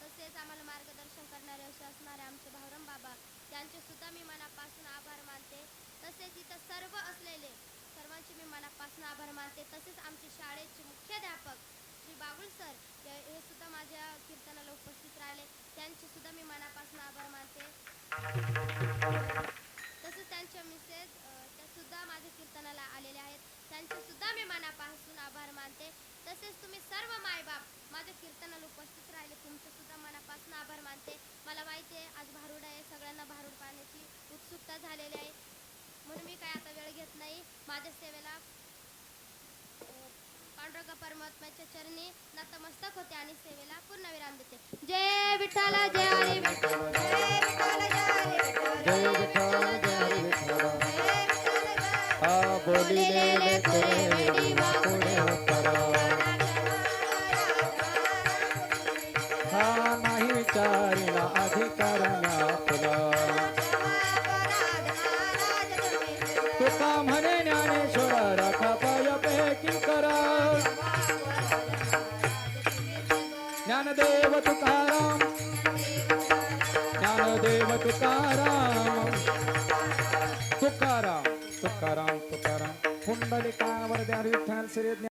तसेच आम्हाला मार्गदर्शन करणारे असे असणारे आमचे भाऊराम बाबा त्यांचे सुद्धा मी मनापासून आभार मानते तसेच इथं सर्व असलेले सर्वांचे मी मनापासून आभार मानते तसेच आमचे शाळेचे मुख्याध्यापक श्री बागुल सर हे सुद्धा माझ्या कीर्तनाला उपस्थित राहिले त्यांचे सुद्धा मी मनापासून आभार मानते तसेच त्यांच्या मिसेस त्या सुद्धा माझ्या कीर्तनाला आलेल्या आहेत त्यांचे सुद्धा मी मनापासून आभार मानते तसेच तुम्ही सर्व मायबाप माझ्या कीर्तनाला उपस्थित राहिले तुमचे सुद्धा मनापासून आभार मानते मला माहिती आहे आज भारूड आहे सगळ्यांना भारूड पाहण्याची उत्सुकता झालेली आहे म्हणून मी काय आता वेळ घेत नाही माझ्या सेवेला पांडुरंग परमात्म्याच्या चरणी नतमस्तक होते आणि सेवेला पूर्णविराम देते जय विठ्ठल जय हरी विठ्ठल जय विठ्ठल जय हरी विठ्ठल जय विठ्ठल जय हरी विठ्ठल हा बोलिलेले खरे देवा पुढे करा हा नाही विचारिला अधिकारांना तुला तुका म्हणे ज्ञानेश्वर राखा पायापैकी करा ज्ञानदेव तुकाराम ज्ञानदेव तुकाराम तुकाराम तुकाराम तुकाराम पुंडलिका वरद्या विठ्ठल श्री